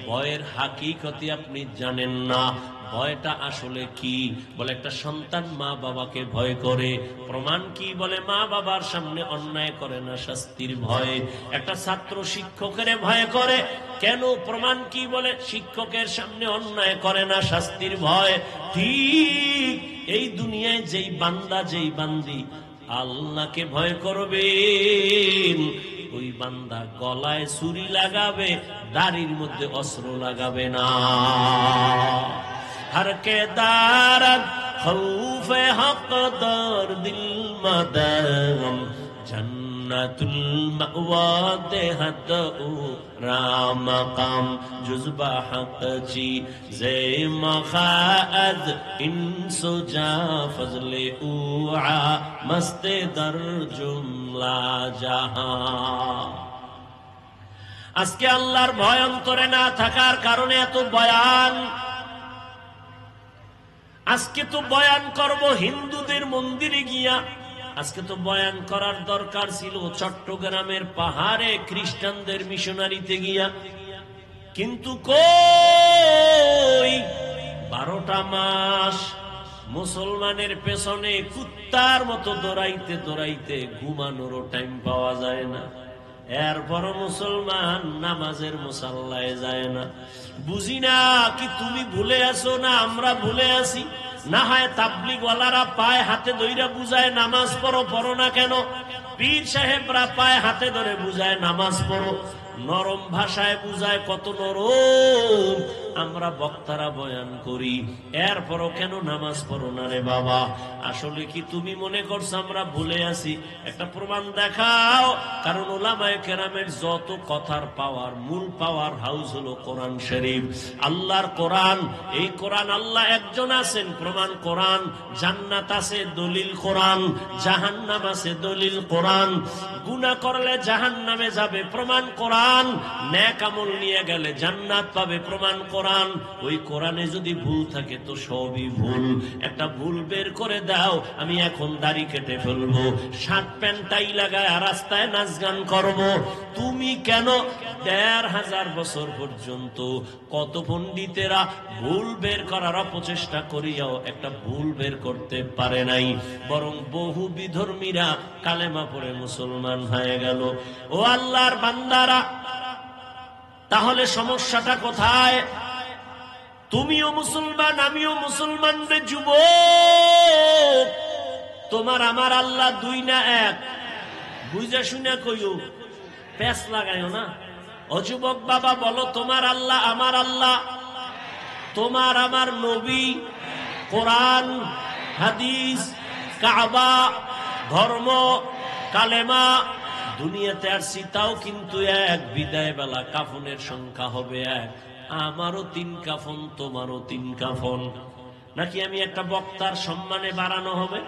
ভয়ের হাকিকতি আপনি জানেন না। ভয়টা আসলে কি? বলে একটা সন্তান মা বাবাকে ভয় করে। প্রমাণ কি? বলে মা বাবার সামনে অন্যায় করে না, শাস্তির ভয়। একটা ছাত্র শিক্ষকের ভয় করে। কেন? প্রমাণ কি? বলে শিক্ষকের সামনে অন্যায় করে না, শাস্তির ভয়। ঠিক এই দুনিয়ায় যেই বান্দা, যেই বান্দি আল্লাহকে ভয় করবেন, ওই বান্দা গলায় ছুরি লাগাবে, দাড়ির মধ্যে অস্ত্র লাগাবে না। हर के दारद खौफ हक दर दिल मदम जन्नतुल मअवा देहत उ राम काम जुज़बा हक जी जे मखाद इंसो जा फजले उआ मस्ते दर जुमला जहां। আজকে আল্লাহর ভয় অন্তরে না থাকার কারণে এত বয়ান। আজকে তো বয়ান করব হিন্দুদের মন্দিরে গিয়া, আজকে তো বয়ান করার দরকার ছিল চট্টগ্রামের পাহাড়ে খ্রিস্টানদের মিশনারিতে গিয়া। কিন্তু কই, 12টা মাস মুসলমানের পেছনে কুত্তার মতো দৌড়াইতে দৌড়াইতে ঘুমানোরও টাইম পাওয়া যায় না। এরপর মুসলমান নামাজের মুসাল্লায় যায় না। বুঝি না কি তুমি ভুলে আসো না আমরা ভুলে আসি? না হয় তাবলিগ ওয়ালারা পায় হাতে ধইরা বুঝায় নামাজ পড়ো, পড়ো না কেন? পীর সাহেবরা পায় হাতে ধরে বুঝায় নামাজ পড়ো, নরম ভাষায় বুঝায়, কত নরম। আমরা বক্তারা বয়ান করি, এরপরও কেন নামাজ পড়ো না রে বাবা? আসলে কি তুমি মনে করছো আমরা ভুলে আছি? একটা প্রমাণ দেখাও। কারণ উলামায়ে কেরামের যত কথার পাওয়ার, মূল পাওয়ার হাউস হলো কোরআন শরীফ, আল্লাহর কোরআন। এই কোরআন, আল্লাহ একজন আছেন, প্রমাণ কোরআন। জান্নাত আছে, দলিল কোরআন। জাহান্নাম আছে, দলিল কোরআন। গুনাহ করলে জাহান্নামে যাবে, প্রমাণ কোরআন। নেক আমল নিয়ে গেলে জান্নাত পাবে, প্রমাণ কোরআন। ওই কোরআনে যদি ভুল থাকে তো সবই ভুল। একটা ভুল বের করে দাও, আমি এখন দাড়ি কেটে ফেলবো, শার্ট প্যান্ট টাই লাগায় আর রাস্তায় নাচ গান করবো। তুমি কেন ১৫০০ বছর পর্যন্ত কত পণ্ডিতেরা ভুল বের করার অপচেষ্টা করিয়াও একটা ভুল বের করতে পারে নাই, বরং বহু বিধর্মীরা কালেমা পড়ে মুসলমান হয়ে গেল। ও আল্লাহর বান্দারা, তাহলে সমস্যাটা কোথায়? তুমিও মুসলমান, আমিও মুসলমান রে যুবক। তোমার আমার আল্লাহ দুই না এক? বুঝা শুনে কইও, প্যাচ লাগাইও না। ও যুবক বাবা, বলো তোমার আল্লাহ আমার আল্লাহ, তোমার আমার নবী, কোরআন, হাদিস, কাবা, ধর্ম, কালেমা, দুনিয়াতে আর সীতাও কিন্তু এক। বিদায় বেলা কাফনের সংখ্যা হবে এক। আমারও ৩ কাফন, তোমারও ৩ কাফন। নাকি আমি একটা বক্তার সম্মানে বাড়ানো হবে?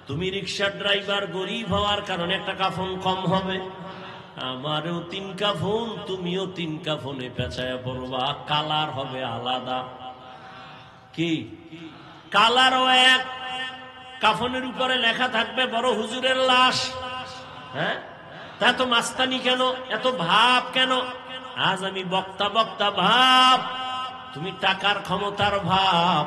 তুমি রিক্সার ড্রাইভার, গরিব হওয়ার কারণে একটা কাফন কম হবে? আমারও ৩ কাফন, তুমিও ৩ কাফনে পেঁচায়া পড়বা। কালার হবে আলাদা। কি কালারও এক। কাফনের উপরে লেখা থাকবে বড় হুজুরের লাশ। হ্যাঁ, তা এত মাস্তানি কেন, এত ভাব কেন? আজ আমি বক্তা বক্তা ভাব, তুমি টাকার ক্ষমতার ভাব।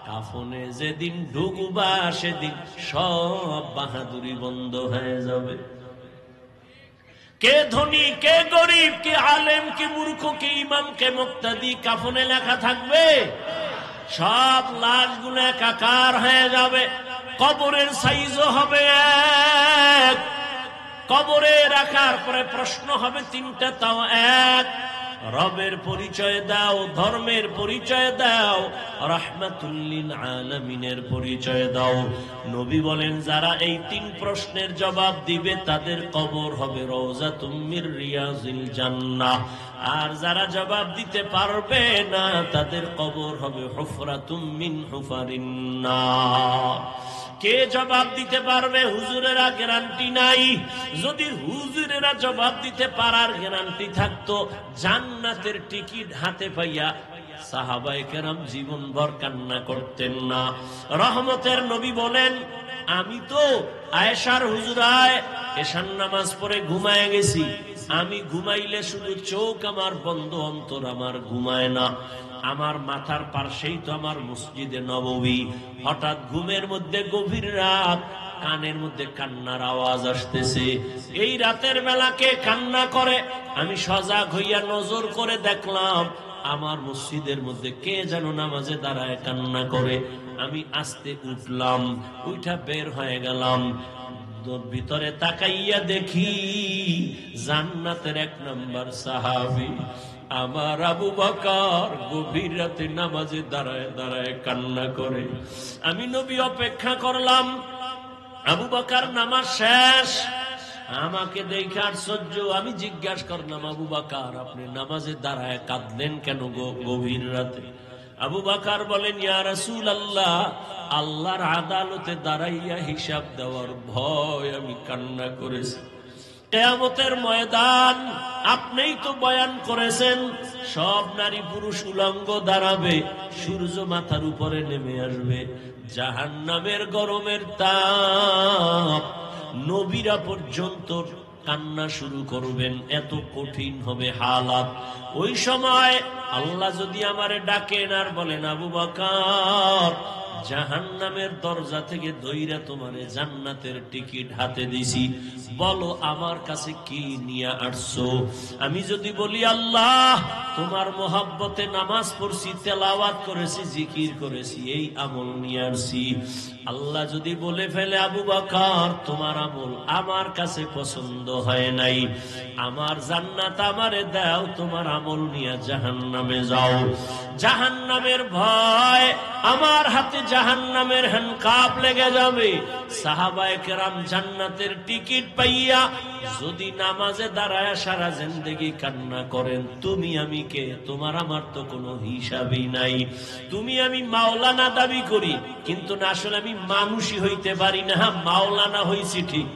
কাফনে যেদিন ঢুকবা সেদিন সব বাহাদুরি বন্ধ হয়ে যাবে। কে ধনী, কে গরিব, কে আলেম, কে মূর্খ, কে ইমাম, কে মুক্তাদি, কাফনে লেখা থাকবে। সব লাশগুলো একাকার হয়ে যাবে। কবরের সাইজও হবে এক। কবরে রাখার পরে প্রশ্ন হবে ৩টা, তাও এক। রবের পরিচয় দাও, ধর্মের পরিচয় দাও, রাহমাতুল লিল আলামিনের পরিচয় দাও। নবী বলেন, যারা এই ৩ প্রশ্নের জবাব দিবে তাদের কবর হবে রওজাতুম মির রিয়াজিল জান্নাহ। আর যারা জবাব দিতে পারবে না তাদের কবর হবে হুফরাতুম মিন হুফারিন নার। কে জবাব দিতে পারবে? হুজুরেরা গ্যারান্টি নাই। যদি হুজুরেরা জবাব দিতে পারার গ্যারান্টি থাকতো, জান্নাতের টিকিট হাতে পাইয়া সাহাবায়ে কেরাম জীবনভর কান্না করতেন না। রহমতের নবী বলেন, আমি তো আয়েশার হুজরায় এশার নামাজ পড়ে ঘুমায় গেছি। আমি ঘুমাইলে শুধু চোখ আমার বন্ধ, অন্তর আমার ঘুমায় না। আমার মাথার পাশেই তো আমার মসজিদে নববী। হঠাৎ ঘুমের মধ্যে গভীর রাত, কানের মধ্যে কান্নার আওয়াজ আসতেছে। এই রাতের বেলাকে কান্না করে আমি সজাগ হইয়া নজর করে দেখলাম আমার মসজিদের মধ্যে কে যেন নামাজে দাঁড়ায় কান্না করে। আমি আস্তে উঠলাম, উঠা বের হয়ে গেলাম। ভিতরে তাকাইয়া দেখি জান্নাতের ১ নম্বর সাহাবী আমার আবু বকর গভীর রাতে নামাজে দাঁড়ায় দাঁড়ায় কান্না করে। আমি নবী অপেক্ষা করলাম। আবু বকর নামাজ শেষ, আমাকে দেখে আশ্চর্য। আমি জিজ্ঞাসা করলাম, আবু বকর আপনি নামাজে দাঁড়ায় কাঁদলেন কেন গভীর রাতে? আবু বকর বলেন, ইয়া রাসূলুল্লাহ, আল্লাহর আদালতে দাঁড়াইয়া হিসাব দেওয়ার ভয় আমি কান্না করেছি। কিয়ামতের ময়দান আপনিই তো বয়ান করেছেন, সব নারী পুরুষ উলঙ্গ দাঁড়াবে, সূর্য মাথার উপরে নেমে আসবে, জাহান্নামের গরমের তাপ, নবীরা পর্যন্ত কান্না শুরু করবেন, এত কঠিন হবে হালাত। ওই সময় আল্লাহ যদি আমারে ডাকেন আর বলেন, আবু বকর জাহান্নামের দরজা থেকে দইরা তোমারে জান্নাতের টিকিট হাতে দিছি, বলো আমার কাছে কি নিয়ে আসছো? আমি যদি বলি আল্লাহ তোমার মোহাব্বতে নামাজ পড়ছি, তেলাওয়াত করেছি, জিকির করেছি, এই আমল নিয়ে আসছি। আল্লাহ যদি বলে ফেলে আবু বকর তোমার আমল আমার কাছে পছন্দ হয় নাই, আমার জান্নাত আমারে দাও, তোমার আমল নিয়ে জাহান্নামে যাও। জাহান্নামের ভয়, আমার হাতে জাহান্নামের হ্যান্ডকাপ লেগে যাবে। সাহাবায়ে কেরাম জান্নাতের টিকিট পাইয়া যদি নামাজে দাঁড়ায় সারা জিন্দেগি কান্না করেন, তুমি আমি কে? তোমার আমার তো কোনো হিসাবই নাই। তুমি আমি মাওলানা দাবি করি, কিন্তু না, আসলে আমি মানুষই হইতে পারি না। মাওলানা হইছি ঠিক,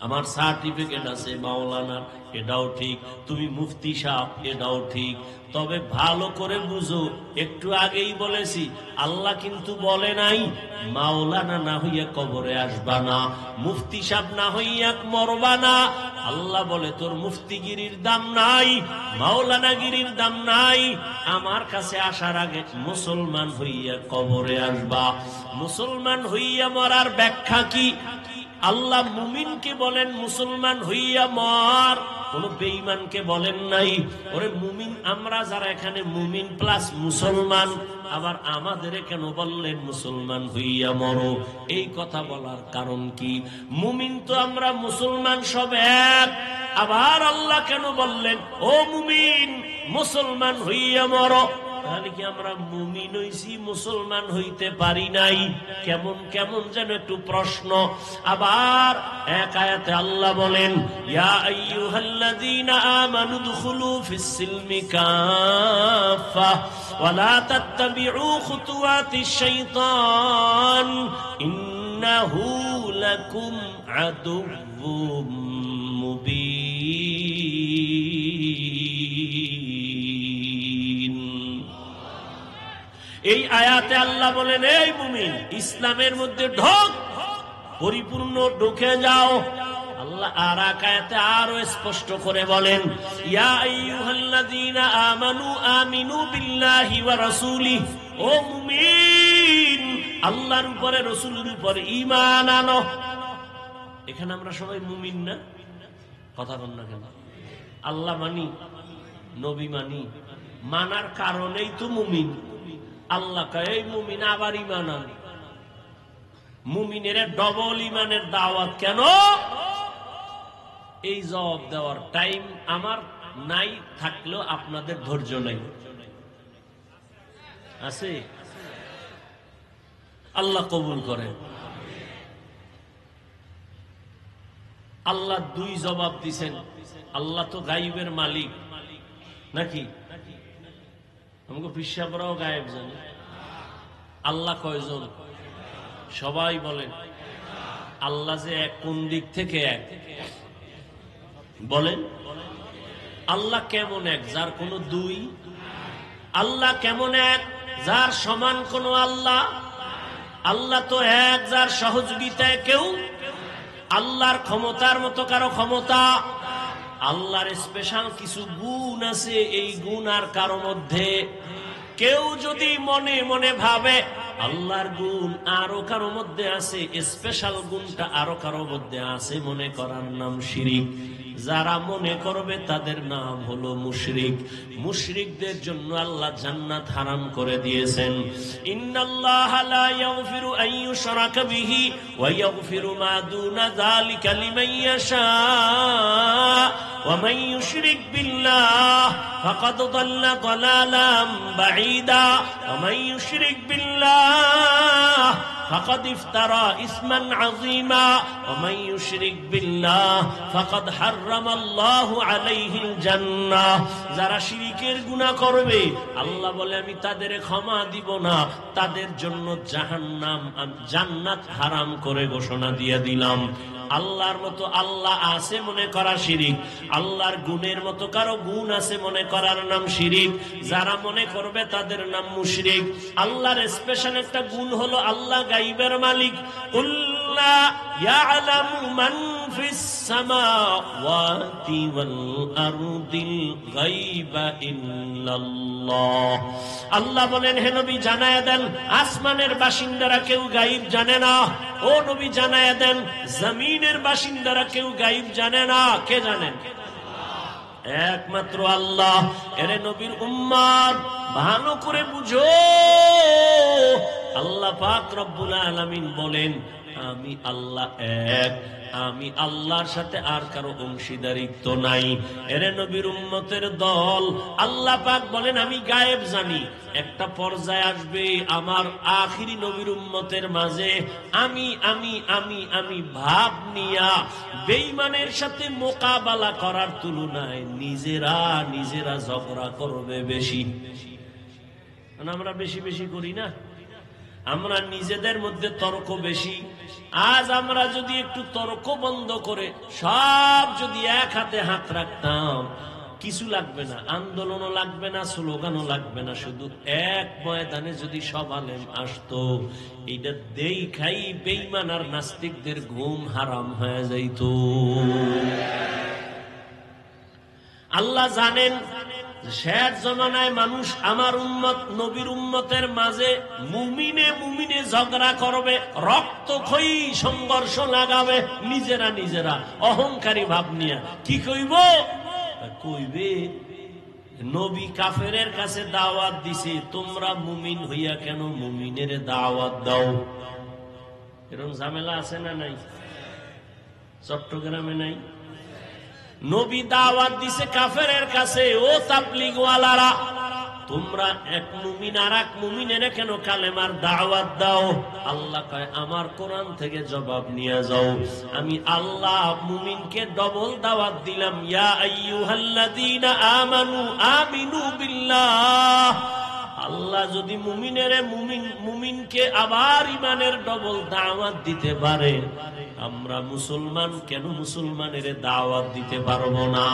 আমার সার্টিফিকেট আছে মাওলানা, এটাও ঠিক। তুমি মুফতি সাহেব, এটাও ঠিক। তবে ভালো করে বুঝো, একটু আগেই বলেছি আল্লাহ কিন্তু বলে নাই মাওলানা না হইয়া কবরে আসবা না, মুফতি সাহেব না হইয়া মরবা না। আল্লাহ বলে তোর মুফতিগিরির দাম নাই, মাওলানাগিরির দাম নাই, আমার কাছে আসার আগে মুসলমান হইয়া কবরে আসবা। মুসলমান হইয়া মরার ব্যাখ্যা কি? আল্লাহ মুমিনকে বলেন মুসলমান হইয়া মর, কোন বেঈমানকে বলেন নাই। ওরে মুমিন আমরা যারা এখানে মুমিন প্লাস মুসলমান, আবার আমাদের কেন বললেন মুসলমান হইয়া মরো? এই কথা বলার কারণ কি? মুমিন তো আমরা মুসলমান সব এক, আবার আল্লাহ কেন বললেন ও মুমিন মুসলমান হইয়া মরো? তাহলে কি আমরা মুমিন হইছি, মুসলমান হইতে পারি নাই? কেমন কেমন যেন একটু প্রশ্ন। আবার এক আয়াতে আল্লাহ বলেন ইয়া আইয়ুহাল্লাযীনা আমানু দুখুলু ফিস সিলমি কাফা ওয়া লা তাত্তাবিউ খুতুওয়াতিশ শাইতান ইন্নাহু লাকুম আদুউম মুবিন। এই আয়াতে আল্লাহ বলেন এই মুমিন ইসলামের মধ্যে ঢোক, পরিপূর্ণ ঢুকে যাও। আল্লাহ আর এক আয়াতে আরো স্পষ্ট করে বলেন ইয়া আইয়ুহাল্লাযীনা আমানু আমিনু বিল্লাহি ওয়া রাসূলিহি, ও মুমিন আল্লাহর উপরে রাসূলের উপরে ঈমান আনো। এখানে আমরা সবাই মুমিন না? কথা বল না কেন? আল্লাহ মানি, নবী মানি, মানার কারণেই তো মুমিন। আল্লাহ কয় এই মুমিন আবার ঈমান আন। মুমিনের ডবল ঈমানের দাওয়াত কেন? এই জবাব দেওয়ার টাইম আমার নাই, থাকলেও আপনাদের ধৈর্য নাই। আছে? আল্লাহ কবুল করেন। আল্লাহ দুই জবাব দিছেন। আল্লাহ তো গায়েবের মালিক নাকি? আমাকে পিসাবরাও গায়েব জানে। আল্লাহ কয়জন? সবাই বলেন আল্লাহ যে এক, কোন দিক থেকে এক বলেন? আল্লাহ কেমন এক যার কোনো দুই? আল্লাহ কেমন এক যার সমান কোন আল্লাহ? আল্লাহ তো এক যার সহযোগিতায় কেউ। আল্লাহর ক্ষমতার মতো কারো ক্ষমতা? আল্লাহর স্পেশাল কিছু গুণ আছে, এই গুণ আর কারো মধ্যে। কেউ যদি মনে মনে ভাবে আল্লাহর গুণ আরো কারো মধ্যে আছে, স্পেশাল গুণটা আরো কারো মধ্যে আছে, মনে করার নাম শিরিক। যারা মনে করবে তাদের নাম হলো মুশরিক। মুশরিকদের জন্য আল্লাহ জান্নাত হারাম করে দিয়েছেন। ইন্নাল্লাহা লা ইয়াগফিরু আন ইউশরাকা বিহি ওয়া ইয়াগফিরু মা দুনা যালিকা লিমান ইয়াশা ওয়া মান ইউশরিক বিল্লাহ ফাকাদ দাল্লা দালালাম বাঈদা ওয়া মান ইউশরিক বিল্লাহ ফাকাদ ইফতারা ইসমান আযীমা ওয়া মান ইউশরিক বিল্লাহ ফাকাদ হারামাল্লাহু আলাইহিল জান্নাহ। যারা শিরকের গুনাহ করবে আল্লাহ বলে আমি তাদের ক্ষমা দিব না, তাদের জন্য জাহান্নাম, জান্নাত হারাম করে ঘোষণা দিয়ে দিলাম। আল্লাহর মতো আল্লাহ আছে মনে করা শিরিক, আল্লাহর গুণের মতো কারো গুণ আছে মনে করার নাম শিরিক। যারা মনে করবে তাদের নাম মুশরিক। আল্লাহর স্পেশাল একটা গুণ হলো আল্লাহ গায়বের মালিক। কুল্লা ইয়ালামু মান ফিস সামাওয়াতি ওয়াল আরদিল গায়বা ইল্লাল্লাহ। আল্লাহ বলেন, হে নবী জানায়া দেন আসমানের বাসিন্দারা কেউ গায়ব জানে না। ও নবী জানায়া দেন জমিনের বাসিন্দারা কেউ গায়ব জানে না। কে জানেন? একমাত্র আল্লাহ। এরে নবীর উম্মত ভালো করে বুঝো, আল্লাহ পাক রব্বুল আলামিন বলেন আমি আল্লাহ এক, আমি আল্লাহর সাথে আর কারো অংশীদারিত্ব নাই। এরে নবীর উম্মতের দল, আল্লাহ পাক বলেন আমি গায়েব জানি। একটা পর্যায়ে আসবে আমার আখিরি নবীর উম্মতের মাঝে আমি আমি আমি আমি ভাব নিয়া বেঈমানের সাথে মোকাবেলা করার তুলনায় নিজেরা নিজেরা ঝগড়া করবে বেশি। আমরা বেশি বেশি করি না, আমরা নিজেদের মধ্যে তর্ক বেশি। আজ আমরা যদি একটু তর্ক বন্ধ করে সব যদি এক হাতে হাত রাখতাম, কিছু লাগবে না, আন্দোলনও লাগবে না, স্লোগানও লাগবে না, শুধু এক ময়দানে যদি সব আলেম আসতো, এইটা দেখাই বেঈমান আর নাস্তিকদের ঘুম হারাম হয়ে যাইত। আল্লাহ জানেন শেষ জমানায় মানুষ আমার উম্মত নবীর উম্মতের মাঝে মুমিনে মুমিনে ঝগড়া করবে, রক্তক্ষয়ী সংঘর্ষ লাগাবে, নিজেরা নিজেরা অহংকারী ভাব নিয়ে। কি কইব? কইবে নবী কাফেরের কাছে দাওয়াত দিছে, তোমরা মুমিন হইয়া কেন মুমিনের দাওয়াত দাও? এরকম ঝামেলা আছে না নাই? চট্টগ্রামে নাই? নবী দাওয়াত দিছে কাফেরের কাছে, ও তাবলীগওয়ালারা তোমরা এক মুমিন আর এক মুমিনের কেন কালেমার দাওয়াত দাও? আল্লাহ কয় আমার কোরআন থেকে জবাব নিয়ে যাও। আমি আল্লাহ মুমিনকে ডবল দাওয়াত দিলাম, ইয়া আইয়ুহাল্লাযীনা আমানু আমিনু বিল্লাহ। আল্লাহ যদি মুমিনকে আবার ইমানের ডবল দাওয়াত দিতে পারে, আমরা মুসলমান কেন মুসলমানের দাওয়াত দিতে পারবো না?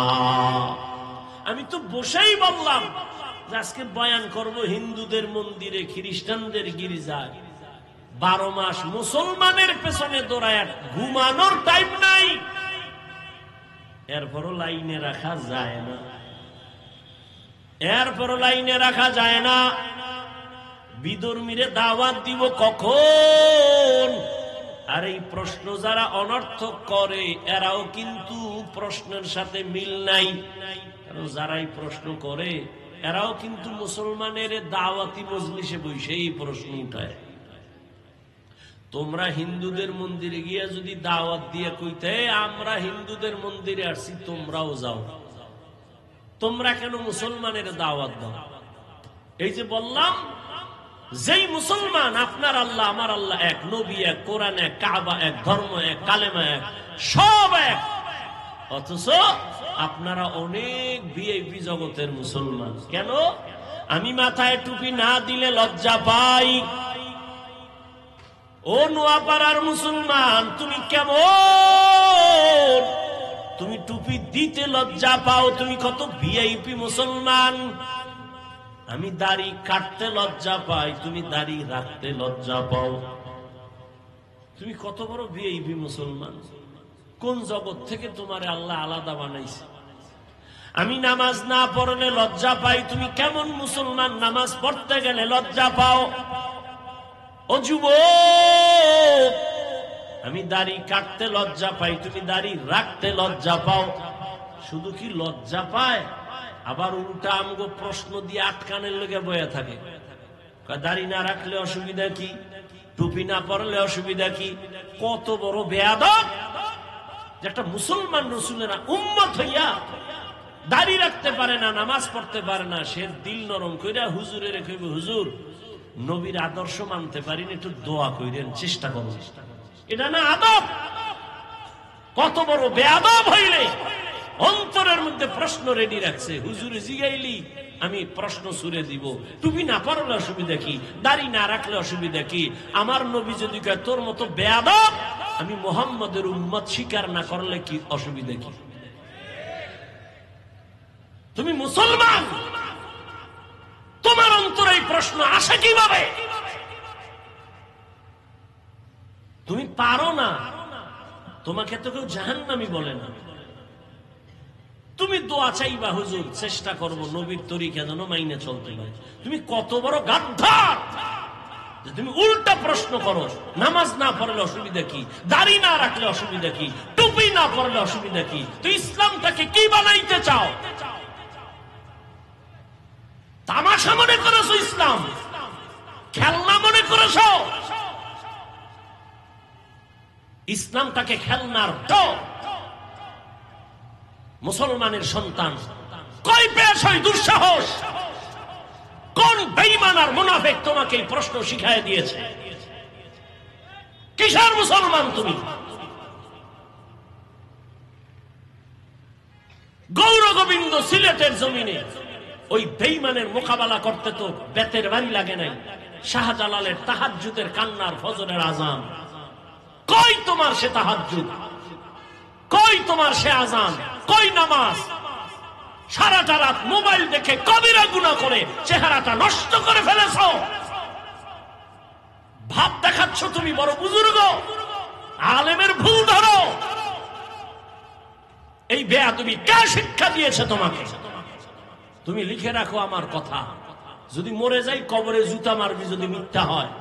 আমি তো বসেই বললাম যে আজকে বয়ান করব হিন্দুদের মন্দিরে, খ্রিস্টানদের গির্জায়। 12 মাস মুসলমানের পেছনে দৌড়ায়, ঘুমানোর টাইম নাই, এরপরও লাইনে রাখা যায় না, এরপরও লাইনে রাখা যায় না। বিধর্মীরে দাওয়াত দিব কখন? আর এই প্রশ্ন যারা অনর্থক করে এরাও কিন্তু প্রশ্নের সাথে মিল নাই। কারণ যারাই প্রশ্ন করে এরাও কিন্তু মুসলমানের দাওয়াতি মজলিসে বসে এই প্রশ্ন উঠায়। তোমরা হিন্দুদের মন্দিরে গিয়া যদি দাওয়াত দিয়ে কইতে আমরা হিন্দুদের মন্দিরে আসছি, তোমরাও যাও, তোমরা কেন মুসলমানের দাওয়াত দাও? এই যে বললাম, যেই মুসলমান আপনার আল্লাহ আমার আল্লাহ এক, নবী এক, কোরআন এক, কাবা এক, ধর্ম এক, কালেমা এক, সব এক, অথচ আপনারা অনেক ভিআইপি জগতের মুসলমান। কেন? আমি মাথায় টুপি না দিলে লজ্জা পাই। ও নোয়াপাড়ার মুসলমান, তুমি কেমন? তুমি টুপি দিতে লজ্জা পাও, তুমি কত ভিআইপি মুসলমান। আমি দাড়ি কাটতে লজ্জা পাই, তুমি দাড়ি রাখতে লজ্জা পাও। তুমি কত বড় ভিআইপি মুসলমান। কোন জগৎ থেকে তোমারে আল্লাহ আলাদা বানাইছে? আমি নামাজ না পড়লে লজ্জা পাই, তুমি কেমন মুসলমান? নামাজ পড়তে গেলে লজ্জা পাও। ও যুবক, আমি দাড়ি কাটতে লজ্জা পাই, তুমি দাড়ি রাখতে লজ্জা পাও। শুধু কি লজ্জা পায়, আবার উল্টা আমগো প্রশ্ন দিয়ে আটকানের লেগে বয়ে থাকে। দাড়ি না রাখলে অসুবিধা কি? টুপি না পরলে অসুবিধা কি? কত বড় বেয়াদব যে একটা মুসলমান রসুলেরা উম্মত হইয়া দাড়ি রাখতে পারে না, নামাজ পড়তে পারে না, সে দিল নরম কইরা হুজুরের কইবে, হুজুর নবীর আদর্শ মানতে পারিনি, একটু দোয়া কইরেন, চেষ্টা করুন। এটা না আদব? কত বড় বেয়াদব হইলে অন্তরের মধ্যে প্রশ্ন রেডি রাখছে, হুজুরে জিগাইলি আমি প্রশ্ন ছুড়ে দিব। টুপি না পরলে অসুবিধা কি? দাড়ি না রাখলে অসুবিধা কি? আমার নবী যদি কয় তোর মতো বেয়াদব আমি মুহাম্মদের উম্মত স্বীকার না করলে কি অসুবিধা কি? তুমি মুসলমান, তোমার অন্তরে এই প্রশ্ন আসে কিভাবে? তুমি পারো না, তোমাকে তো কেউ জাহান্নামী বলে না। তুমি দোয়া চাইবা, হুজুর চেষ্টা করবো নবীর তরিকা যেন মাইনে চলতে পারে। তুমি কত বড় গাদ্দার যে তুমি উল্টা প্রশ্ন করো। নামাজ না পড়লে অসুবিধা কি? দাড়ি না রাখলে অসুবিধা কি? টুপি না পড়লে অসুবিধা কি? তুই ইসলামটাকে কি বানাইতে চাও? তামাশা মনে করেছো ইসলাম? খেলনা মনে করেছো? ইসলামটাকে খেলনার তো মুসলমানের সন্তান কই পেয়েছ দুঃসাহস? কোন বেঈমান আর মুনাফিক তোমাকে এই প্রশ্ন শিখায় দিয়েছে? কিসের মুসলমান তুমি? গৌর গোবিন্দ সিলেটের জমিনে ওই বেঈমানের মোকাবেলা করতে তো বেতের বাড়ি লাগে নাই। শাহজালালের তাহাজ্জুদের কান্নার ফজরের আজান, কই তোমার সে তাহাজ্জুদ? কই তোমার সে আজান? কই নামাজ? সারাটা রাত মোবাইল দেখে কবিরা গুনাহ করে চেহারাটা নষ্ট করে ফেলেছো। ভাব দেখাচ্ছ তুমি বড় বুজুর্গ, আলেমের ভুল ধরো। এই বেয়াদবি কে শিক্ষা দিয়েছে তোমাকে? তুমি লিখে রাখো আমার কথা, যদি মরে যাই কবরে জুতা মারবি যদি মিথ্যা হয়।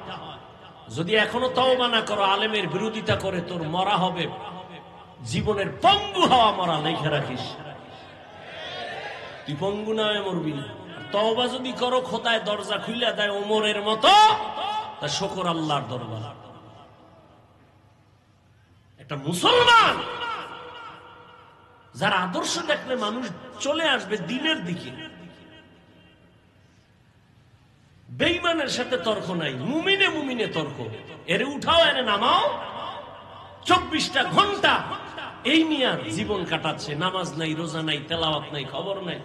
যদি এখনো তওবা না করো, আলেমের বিরোধিতা করে, তোর মরা হবে জীবনের পঙ্গু হওয়া মরা। লিখে রাখিস, তুই পঙ্গু না হয়ে মরবি না। তওবা যদি করো, খোদায় দরজা খুলে দেয় ওমরের মতো, তা শুকর আল্লাহর দরবার। একটা মুসলমান যার আদর্শ দেখলে মানুষ চলে আসবে দিনের দিকে। বেঈমানের সাথে তর্ক নাই, মুমিনে মুমিনে তর্ক। এরে উঠাও, এরে নামাও। 24টা ঘন্টা এই নিয়ে জীবন কাটাচ্ছে। নামাজ নাই, রোজা নাই, তেলাওয়াত নাই, খবর নাই।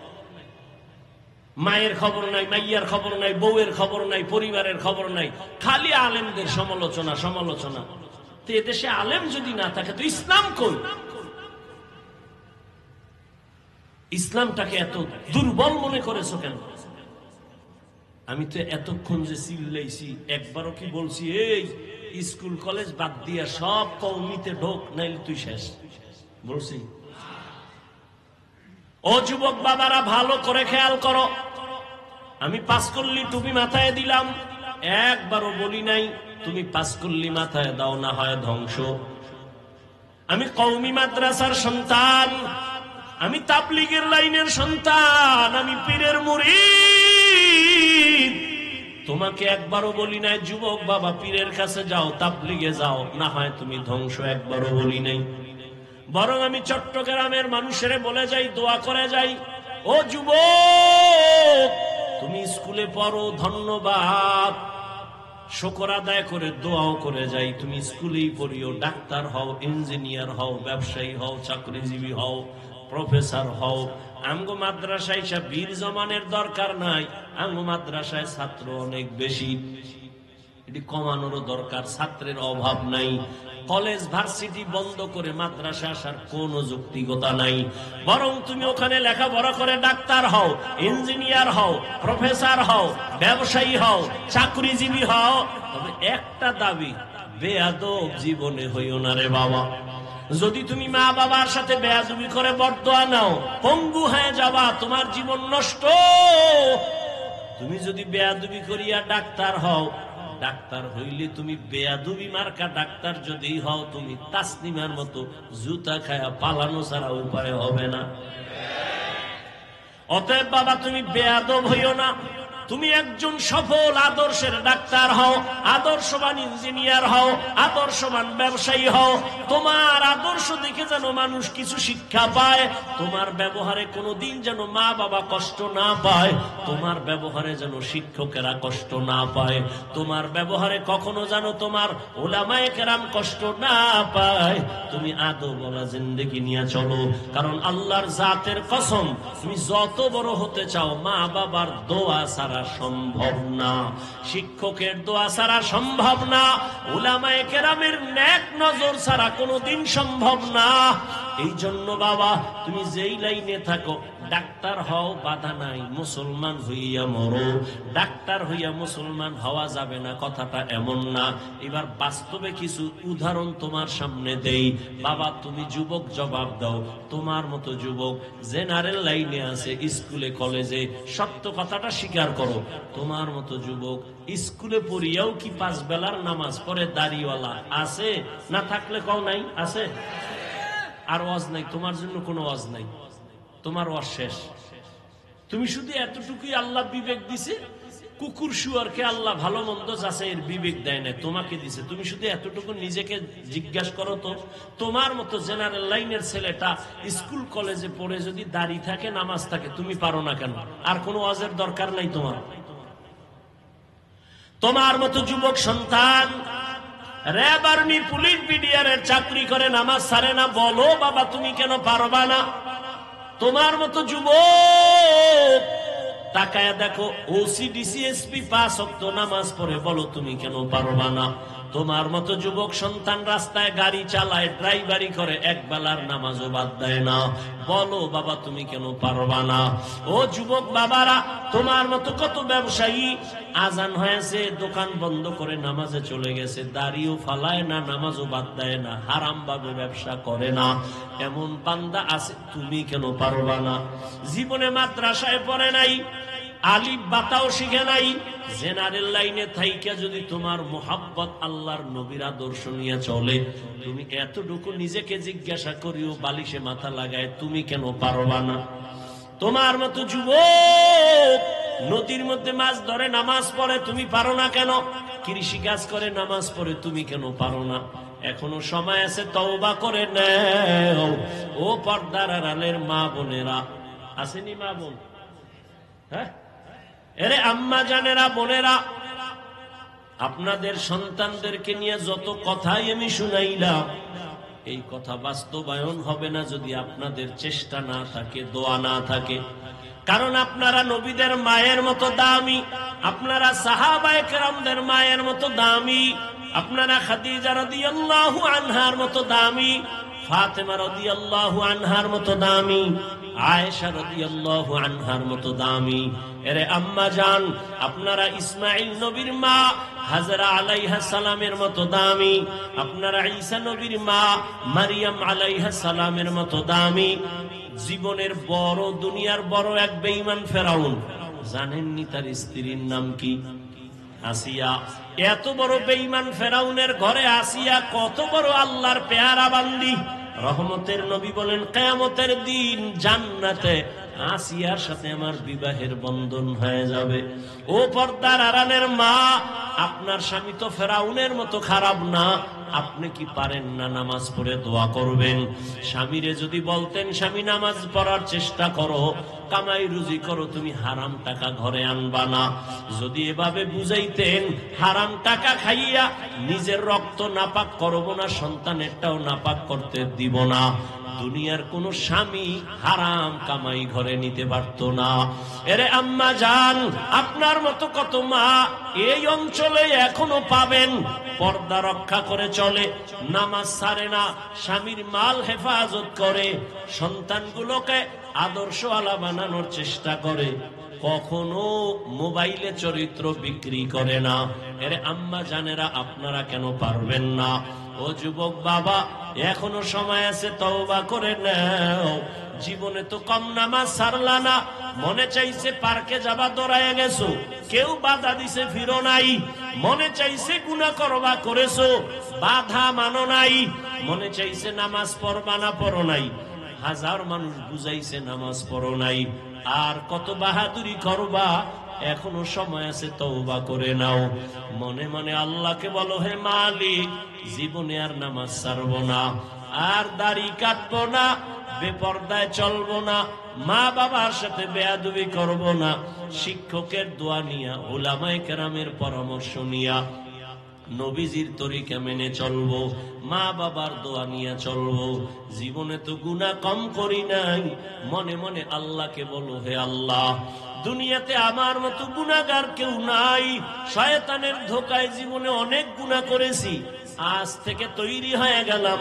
মায়ের খবর নাই, মাইয়ার খবর নাই, বউয়ের খবর নাই, পরিবারের খবর নাই। খালি আলেমদের সমালোচনা সমালোচনা। তো এদেশে আলেম যদি না থাকে তো ইসলাম কই? ইসলামটাকে এত দুর্বল মনে করেছো কেন? আমি তো এতক্ষণ যে চিল্লাইছি, একবারও কি বলছি এই স্কুল কলেজ বাদ দিয়া সব কওমিতে ঢোক, নাইলে তুই শেষ? বলছি? ও যুবক বাবারা, ভালো করে খেয়াল করো। আমি পাঁচকল্লি টুপি মাথায় দিলাম, একবারও বলি নাই তুমি পাঁচকল্লি মাথায় দাও, না হয় ধ্বংস। আমি কওমি মাদ্রাসার সন্তান, আমি তাবলীগের লাইনের সন্তান, আমি পীরের মুরিদ। তোমাকে একবারও বলি নাই যুবক বাবা পীরের কাছে যাও, তাবলীগে যাও, না হয় তুমি ধ্বংস। একবারও বলি নাই। বরং আমি চট্টগ্রামের মানুষের বলে যাই, দোয়া করে যাই, ও যুবক তুমি স্কুলে পড়ো, ধন্যবাদ, শুকর আদায় করে দোয়াও করে যাই, তুমি স্কুলেই পড়িও, ডাক্তার হও, ইঞ্জিনিয়ার হও, ব্যবসায়ী হও, চাকরিজীবী হও, প্রফেসর হও। আমগো মাদ্রাসায় সব বীর জমানের দরকার নাই। আমগো মাদ্রাসায় ছাত্র অনেক বেশি, এটি কমানোরও দরকার। ছাত্রের অভাব নাই। কলেজ ভার্সিটি বন্ধ করে মাদ্রাসা আসার কোনো যৌক্তিকতা নাই। বরং তুমি ওখানে লেখাপড়া করে ডাক্তার হও, ইঞ্জিনিয়ার হও, প্রফেসর হও, ব্যবসায়ী হও, চাকরিজীবী হও। তবে একটা দাবি, বেয়াদব জীবনে হইও না রে বাবা। যদি তুমি মা বাবার সাথে বেয়াদবি করে বরদোয়া নাও, পঙ্গু হয়ে যাবা, তোমার জীবন নষ্ট। তুমি যদি বেয়াদবি করিয়া ডাক্তার হও, ডাক্তার হইলে তুমি বেয়াদবি মার্কা ডাক্তার যদি হও, তুমি তাসনিমার মতো জুতা খায়া পালানো ছাড়া উপায় হবে না। অতএব বাবা তুমি বেয়াদব হইও না। তুমি একজন সফল আদর্শের ডাক্তার হও, আদর্শবান ইঞ্জিনিয়ার হও, আদর্শবান ব্যবসায়ী হও। তোমার আদর্শ দেখে যেন মানুষ কিছু শিক্ষা পায়। তোমার ব্যবহারে কোনোদিন যেন মা বাবা কষ্ট না পায়। তোমার ব্যবহারে যেন শিক্ষকেরা কষ্ট না পায়। তোমার ব্যবহারে কখনো যেন তোমার ওলামায়ে কেরাম কষ্ট না পায়। তুমি আদবওয়ালা জিন্দেগি নিয়ে চলো। কারণ আল্লাহর জাতের কসম, তুমি যত বড় হতে চাও, মা বাবার দোয়া ছাড়া ছাড়া সম্ভব না, শিক্ষকের দোয়া ছাড়া সম্ভব না, উলামায়ে কেরামের নেক নজর ছাড়া কোনোদিন সম্ভব না। এই জন্য বাবা, তুমি যেই লাইনে থাকো, ডাক্তার হও বাধা নাই, মুসলমান হইয়া মরো। ডাক্তার হইয়া মুসলমান হওয়া যাবে না কথাটা এমন না। এবার বাস্তবে কিছু উদাহরণ তোমার সামনে দেই। বাবা, তুমি যুবক, জবাব দাও। তোমার মতো যুবক জেনারেল লাইনে আছে, স্কুলে কলেজে, সত্য কথাটা স্বীকার করো। তোমার মতো যুবক স্কুলে পড়িয়াও কি 5 বেলার নামাজ পড়ে দাড়িওয়ালা আছে? না থাকলে কও নাই আছে? আর ওয়াজ নাই, তোমার জন্য কোনো ওয়াজ নাই, তোমার ওয়াজ শেষ। তুমি শুধু এতটুকুই আল্লাহ বিবেক দিছে। কুকুর শুয়ারকে আল্লাহ ভালো মন্দ যাচাই এর বিবেক দেয় না, তোমাকে দিছে। তুমি শুধু এতটুকু নিজেকে জিজ্ঞাসা করো তো, তোমার মতো জেনারেল লাইনের ছেলেটা স্কুল কলেজে পড়ে যদি দাড়ি থাকে, নামাজ থাকে, তুমি পারো না কেন? আর কোনো ওয়াজের দরকার নাই তোমার। তোমার মতো যুবক সন্তান র‍্যাব, আর্মি, পুলিশ, বিডিআরের চাকরি করে, নামাজ ছাড়ে না, বলো বাবা তুমি কেন পারবা না? তোমার মতো যুবক তাকায়া দেখো, ওসি, ডিসি, এসপি 5 ওয়াক্ত নামাজ পড়ে, বলো তুমি কেন পারবা না? তোমার মতো যুবক সন্তান রাস্তায় গাড়ি চালায়, ড্রাইভারি করে, এক বেলার নামাজও বাদ দেয় না, বলো বাবা তুমি কেন পারবা না? ও যুবক বাবারা, তোমার মতো কত ব্যবসায়ী আজান হয়েছে, দোকান বন্ধ করে নামাজে চলে গেছে, দাড়িও ফালায় না, নামাজও বাদ দেয় না, হারাম ভাবে ব্যবসা করে না, এমন বান্দা আছে, তুমি কেন পারবা না? জীবনে মাদ্রাসায় পড়ে নাই, আলিফ বাতাও শিখে নাই, জেনারেল লাইনে থাইকা যদি তোমার মোহাব্বত আল্লাহর নবীর আদর্শ নিয়ে চলে, তুমি এতটুকু নিজেকে জিজ্ঞাসা করিও, বালিশে মাথা লাগায়, তুমি কেন পারবা না? তোমার মতো যুবক নদীর মধ্যে মাছ ধরে, নামাজ পড়ে, তুমি পারো না কেন? কৃষি কাজ করে, নামাজ পড়ে, তুমি কেন পারো না? এখনো সময় আছে, তওবা করে নাও। ও পর্দার আড়ালের মা বোনেরা, আসেনি মা বোন? হ্যাঁ, এরে আম্মা জানেরা, বোনেরা, আপনাদের সন্তানদেরকে নিয়ে যত কথাই আমি শুনাইলাম, এই কথা বাস্তবায়ন হবে না যদি আপনাদের চেষ্টা না থাকে, দোয়া না থাকে। কারণ আপনারা নবীদের মায়ের মতো দামি, আপনারা সাহাবায়ে কেরামদের মায়ের মতো দামি, আপনারা খাদিজা রাদিয়াল্লাহু আনহার মতো দামি, ফাতেমা রাদিয়াল্লাহু আনহার মতো দামি, আয়েশা রাদিয়াল্লাহু আনহার মতো দামি। এরে আম্মা জান, আপনারা ইসমাইল নবীর মা হাজরা আলাইহা সালামের মতো দামি, আপনারা ঈসা নবীর মা মারিয়াম আলাইহা সালামের মতো দামি। জীবনের বড়, দুনিয়ার বড় এক বেঈমান ফেরাউন, জানেননি তার স্ত্রীর নাম কি? আসিয়া। এত বড় বেঈমান ফেরাউনের ঘরে আসিয়া কত বড় আল্লাহর পেয়ারা বান্দি। রহমতের নবী বলেন, কিয়ামতের দিন জান্নাতে আসিয়ার সাথে আমার বিবাহের বন্ধন হয়ে যাবে। ও পর্দার আড়ালের মা, আপনার স্বামী তো ফেরাউনের মতো খারাপ না, আপনি কি পারেন না নামাজ পড়ে দোয়া করবেন? স্বামীরে যদি বলতেন, স্বামী নামাজ পড়ার চেষ্টা করো, কামাই রুজি করো, তুমি হারাম টাকা ঘরে আনবা না, যদি এভাবে বুঝাইতেন, হারাম টাকা খাইয়া নিজের রক্ত নাপাক করব না, সন্তানেরটাও নাপাক করতে দিব না, দুনিয়ার কোন স্বামী হারাম কামাই ঘরে নিতে পারত না। এরে আম্মা জান, আপনার মতো কত মা এই অঞ্চলে এখনো পাবেন, পর্দা রক্ষা করে চলে, নামাজ ছাড়ে না, স্বামীর মাল হেফাজত করে, সন্তানগুলোকে আদর্শওয়ালা বানানোর চেষ্টা করে, কখনো মোবাইলে চরিত্র বিক্রি করে না। এরে আম্মা জানেরা, আপনারা কেন পারবেন না? ও যুবক বাবা, এখনো সময় আছে, তওবা করে নাও। জীবনে তো কম নামাজ ছাড়লা না, মনে চাইছে পার্কে যাবা, দৌড়ায় গেছো, কেউ বাধা দিছে ফিরো নাই, মনে চাইছে গুনাহ করবা, করেছো, বাধা মানো নাই, মনে চাইছে নামাজ পড়বা না, পড়ো নাই, হাজার মানুষ বুঝাইছে নামাজ পড়ো নাই, আর কত বাহাদুরি করবা? এখনো সময় আছে, তওবা করে নাও। মনে মনে আল্লাহকে বলো, হে মালিক, জীবনে আর নামাজ ছাড়বো না, আর দাড়ি কাটবো না, বেপরদায় চলবো না, মা বাবার সাথে বেয়াদবি করব না, শিক্ষকের দোয়া নিয়া, উলামায়ে কেরামের পরামর্শ নিয়া নবীজির তরিকা মেনে চলবো, মা বাবার দোয়া নিয়ে চলবো। জীবনে তো গুনাহ কম করি নাই, মনে মনে আল্লাহকে বলো, হে আল্লাহ, দুনিয়াতে আমার মতো গুনাহগার কেউ নাই। শয়তানের ধোকায় জীবনে অনেক গুনাহ করেছি, আজ থেকে তৈরি হয়ে গেলাম।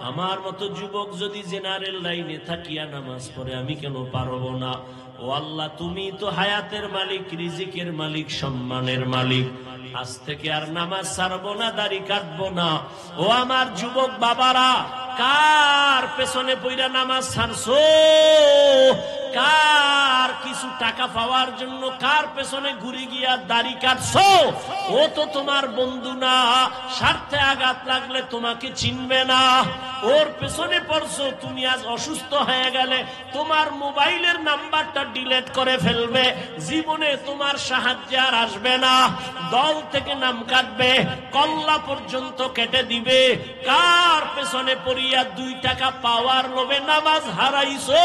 আমার মতো যুবক যদি জেনারেল লাইনে থাকিয়া নামাজ পড়ে, আমি কেন পারবো না? ও আল্লাহ, তুমি তো হায়াতের মালিক, রিজিকের মালিক, সম্মানের মালিক। আজ থেকে আর নামাজ ছাড়বো না, দাড়ি কাটবো না। ও আমার যুবক বাবারা, কার পেছনে পইরা নামাজ ছাড়ছো? কার কিছু টাকা পাওয়ার জন্য কার পেছনে ঘুরে গিয়া দাড়ি কাটছো? ও তো তোমার বন্ধু না, স্বার্থে আঘাত লাগলে তোমাকে চিনবে না। ওর পেছনে পড়ছো, তুমি আজ অসুস্থ হয়ে গেলে তোমার মোবাইলের নাম্বারটা ডিলিট করে ফেলবে, জীবনে তোমার সাহায্য আর আসবে না। দল থেকে নাম কাটবে, কল্লা পর্যন্ত কেটে দিবে। কার পেছনে পড়িয়া 2 টাকা পাওয়ার লোভে নামাজ হারাইছো,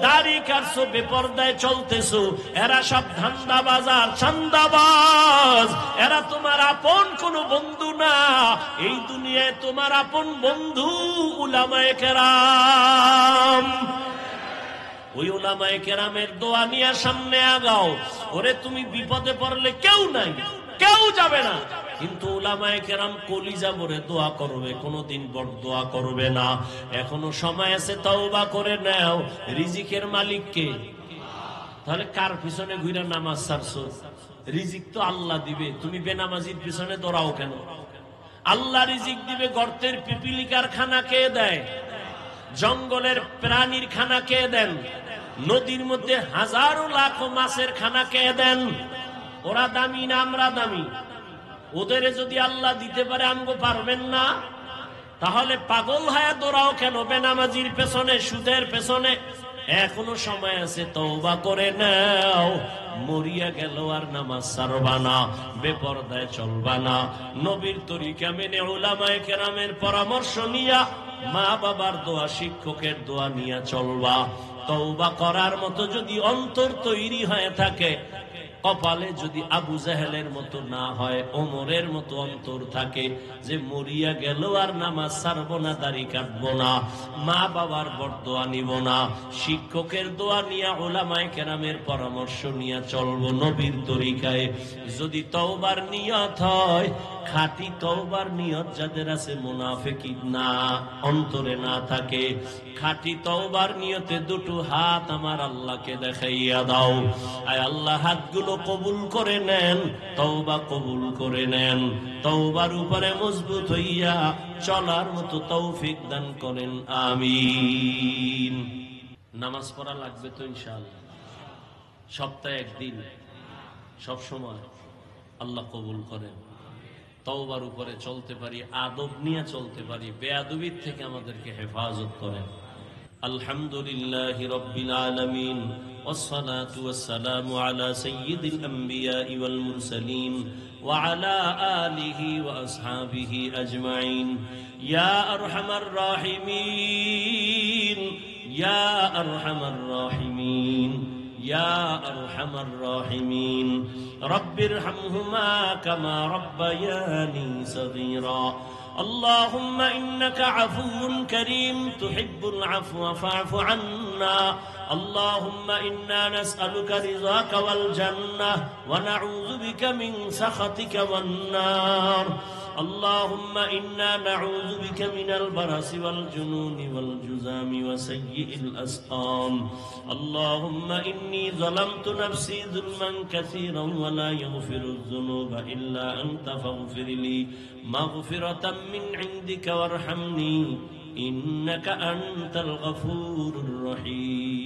দাড়ি কাটছো, বেপরদায় চলতেছো। এরা সব ধান্দাবাজ আর চান্দাবাজ, এরা তোমার আপন কোনো বন্ধু না। এই দুনিয়ায় তোমার আপন বন্ধু উলামায়ে কেরাম। ওই উলামায়ে কেরামের দোয়া নিয়ে সামনে আগাও। ওরে তুমি বিপদে পড়লে কেউ নাই, কেউ যাবে না, কিন্তু উলামায়ে কেরাম কলিজা ভরে দোয়া করবে, কোনদিন বড় দোয়া করবে না। এখনো সময় আছে, তওবা করে নাও। রিজিকের মালিক কে? তাহলে কার পিছনে ঘুরে নামাজ ছাড়ছো? রিজিক তো আল্লাহ দিবে, তুমি বেনামাজির পিছনে দৌড়াও কেন? আল্লাহ রিজিক দিবে। গর্তের পিপিলিকার খানা কে দেয়? জঙ্গলের প্রাণীর খানা কে দেন? নদীর মধ্যে হাজারো লাখো মাছের খানা কে দেন? ওরা দামি না আমরা দামি? ওদের যদি আল্লাহ দিতে পারে, আমগো পারবেন না? তাহলে পাগল হয়ে দৌড়াও কেন বেনামাজির পেছনে, সুদের পেছনে? এখনো সময় আছে, তওবা করে নাও। মরিয়া গেল আর নামাজ ছাড়বা না, বেপরদায় চলবা না। নবীর তরিকা মেনে উলামায়ে কেরামের পরামর্শ নিয়া, মা বাবার দোয়া, শিক্ষকের দোয়া নিয়ে চলবা। তওবা করার মতো যদি অন্তর তৈরি হয়ে থাকে, কপালে যদি আবু জাহেলের মতো না হয়, ওমরের মতো অন্তর থাকে যে মরিয়া গেল আর নামাজ ছাড়বো না, দাড়ি কাটবো না, মা বাবার বরদোয়া নিব না, শিক্ষকের দোয়া নিয়ে, উলামায়ে কেরামের পরামর্শ নিয়ে চলবো নবীর তরিকায়। যদি তওবার নিয়ত হয়, খাঁটি তওবার নিয়ত যাদের আছে, মুনাফিকি না, অন্তরে না থাকে, খাঁটি তওবার নিয়তে 2 হাত আমার আল্লাহকে দেখাইয়া দাও। আয় আল্লাহ, হাতগুলো কবুল করে নেন, তওবা কবুল করে নেন। তওবার উপরে মজবুত হইয়া চলার মতো তৌফিক দান করেন, আমিন। নামাজ পড়া লাগবে তো ইনশাআল্লাহ, সপ্তাহে 1 দিন, সব সময়। আল্লাহ কবুল করেন। তওবার উপরে চলতে পারি, আদব নিয়ে চলতে পারি, বেয়াদবির থেকে আমাদেরকে হেফাজত করেন। আলহামদুলিল্লাহি রাব্বিল আলামিন, والصلاة والسلام على سيد الأنبياء والمرسلين وعلى آله وأصحابه أجمعين. يا أرحم الراحمين، يا أرحم الراحمين، يا أرحم الراحمين. رب ارحمهما كما ربياني صغيرا. اللهم إنك عفو كريم تحب العفو فاعف عنا. اللهم إنا نسألك رضاك والجنة ونعوذ بك من سخطك والنار. اللهم إنا نعوذ بك من البرص والجنون والجذام وسيء الأسقام. اللهم إني ظلمت نفسي ظلما كثيرا ولا يغفر الذنوب إلا أنت فاغفر لي مغفرة من عندك وارحمني إنك أنت الغفور الرحيم.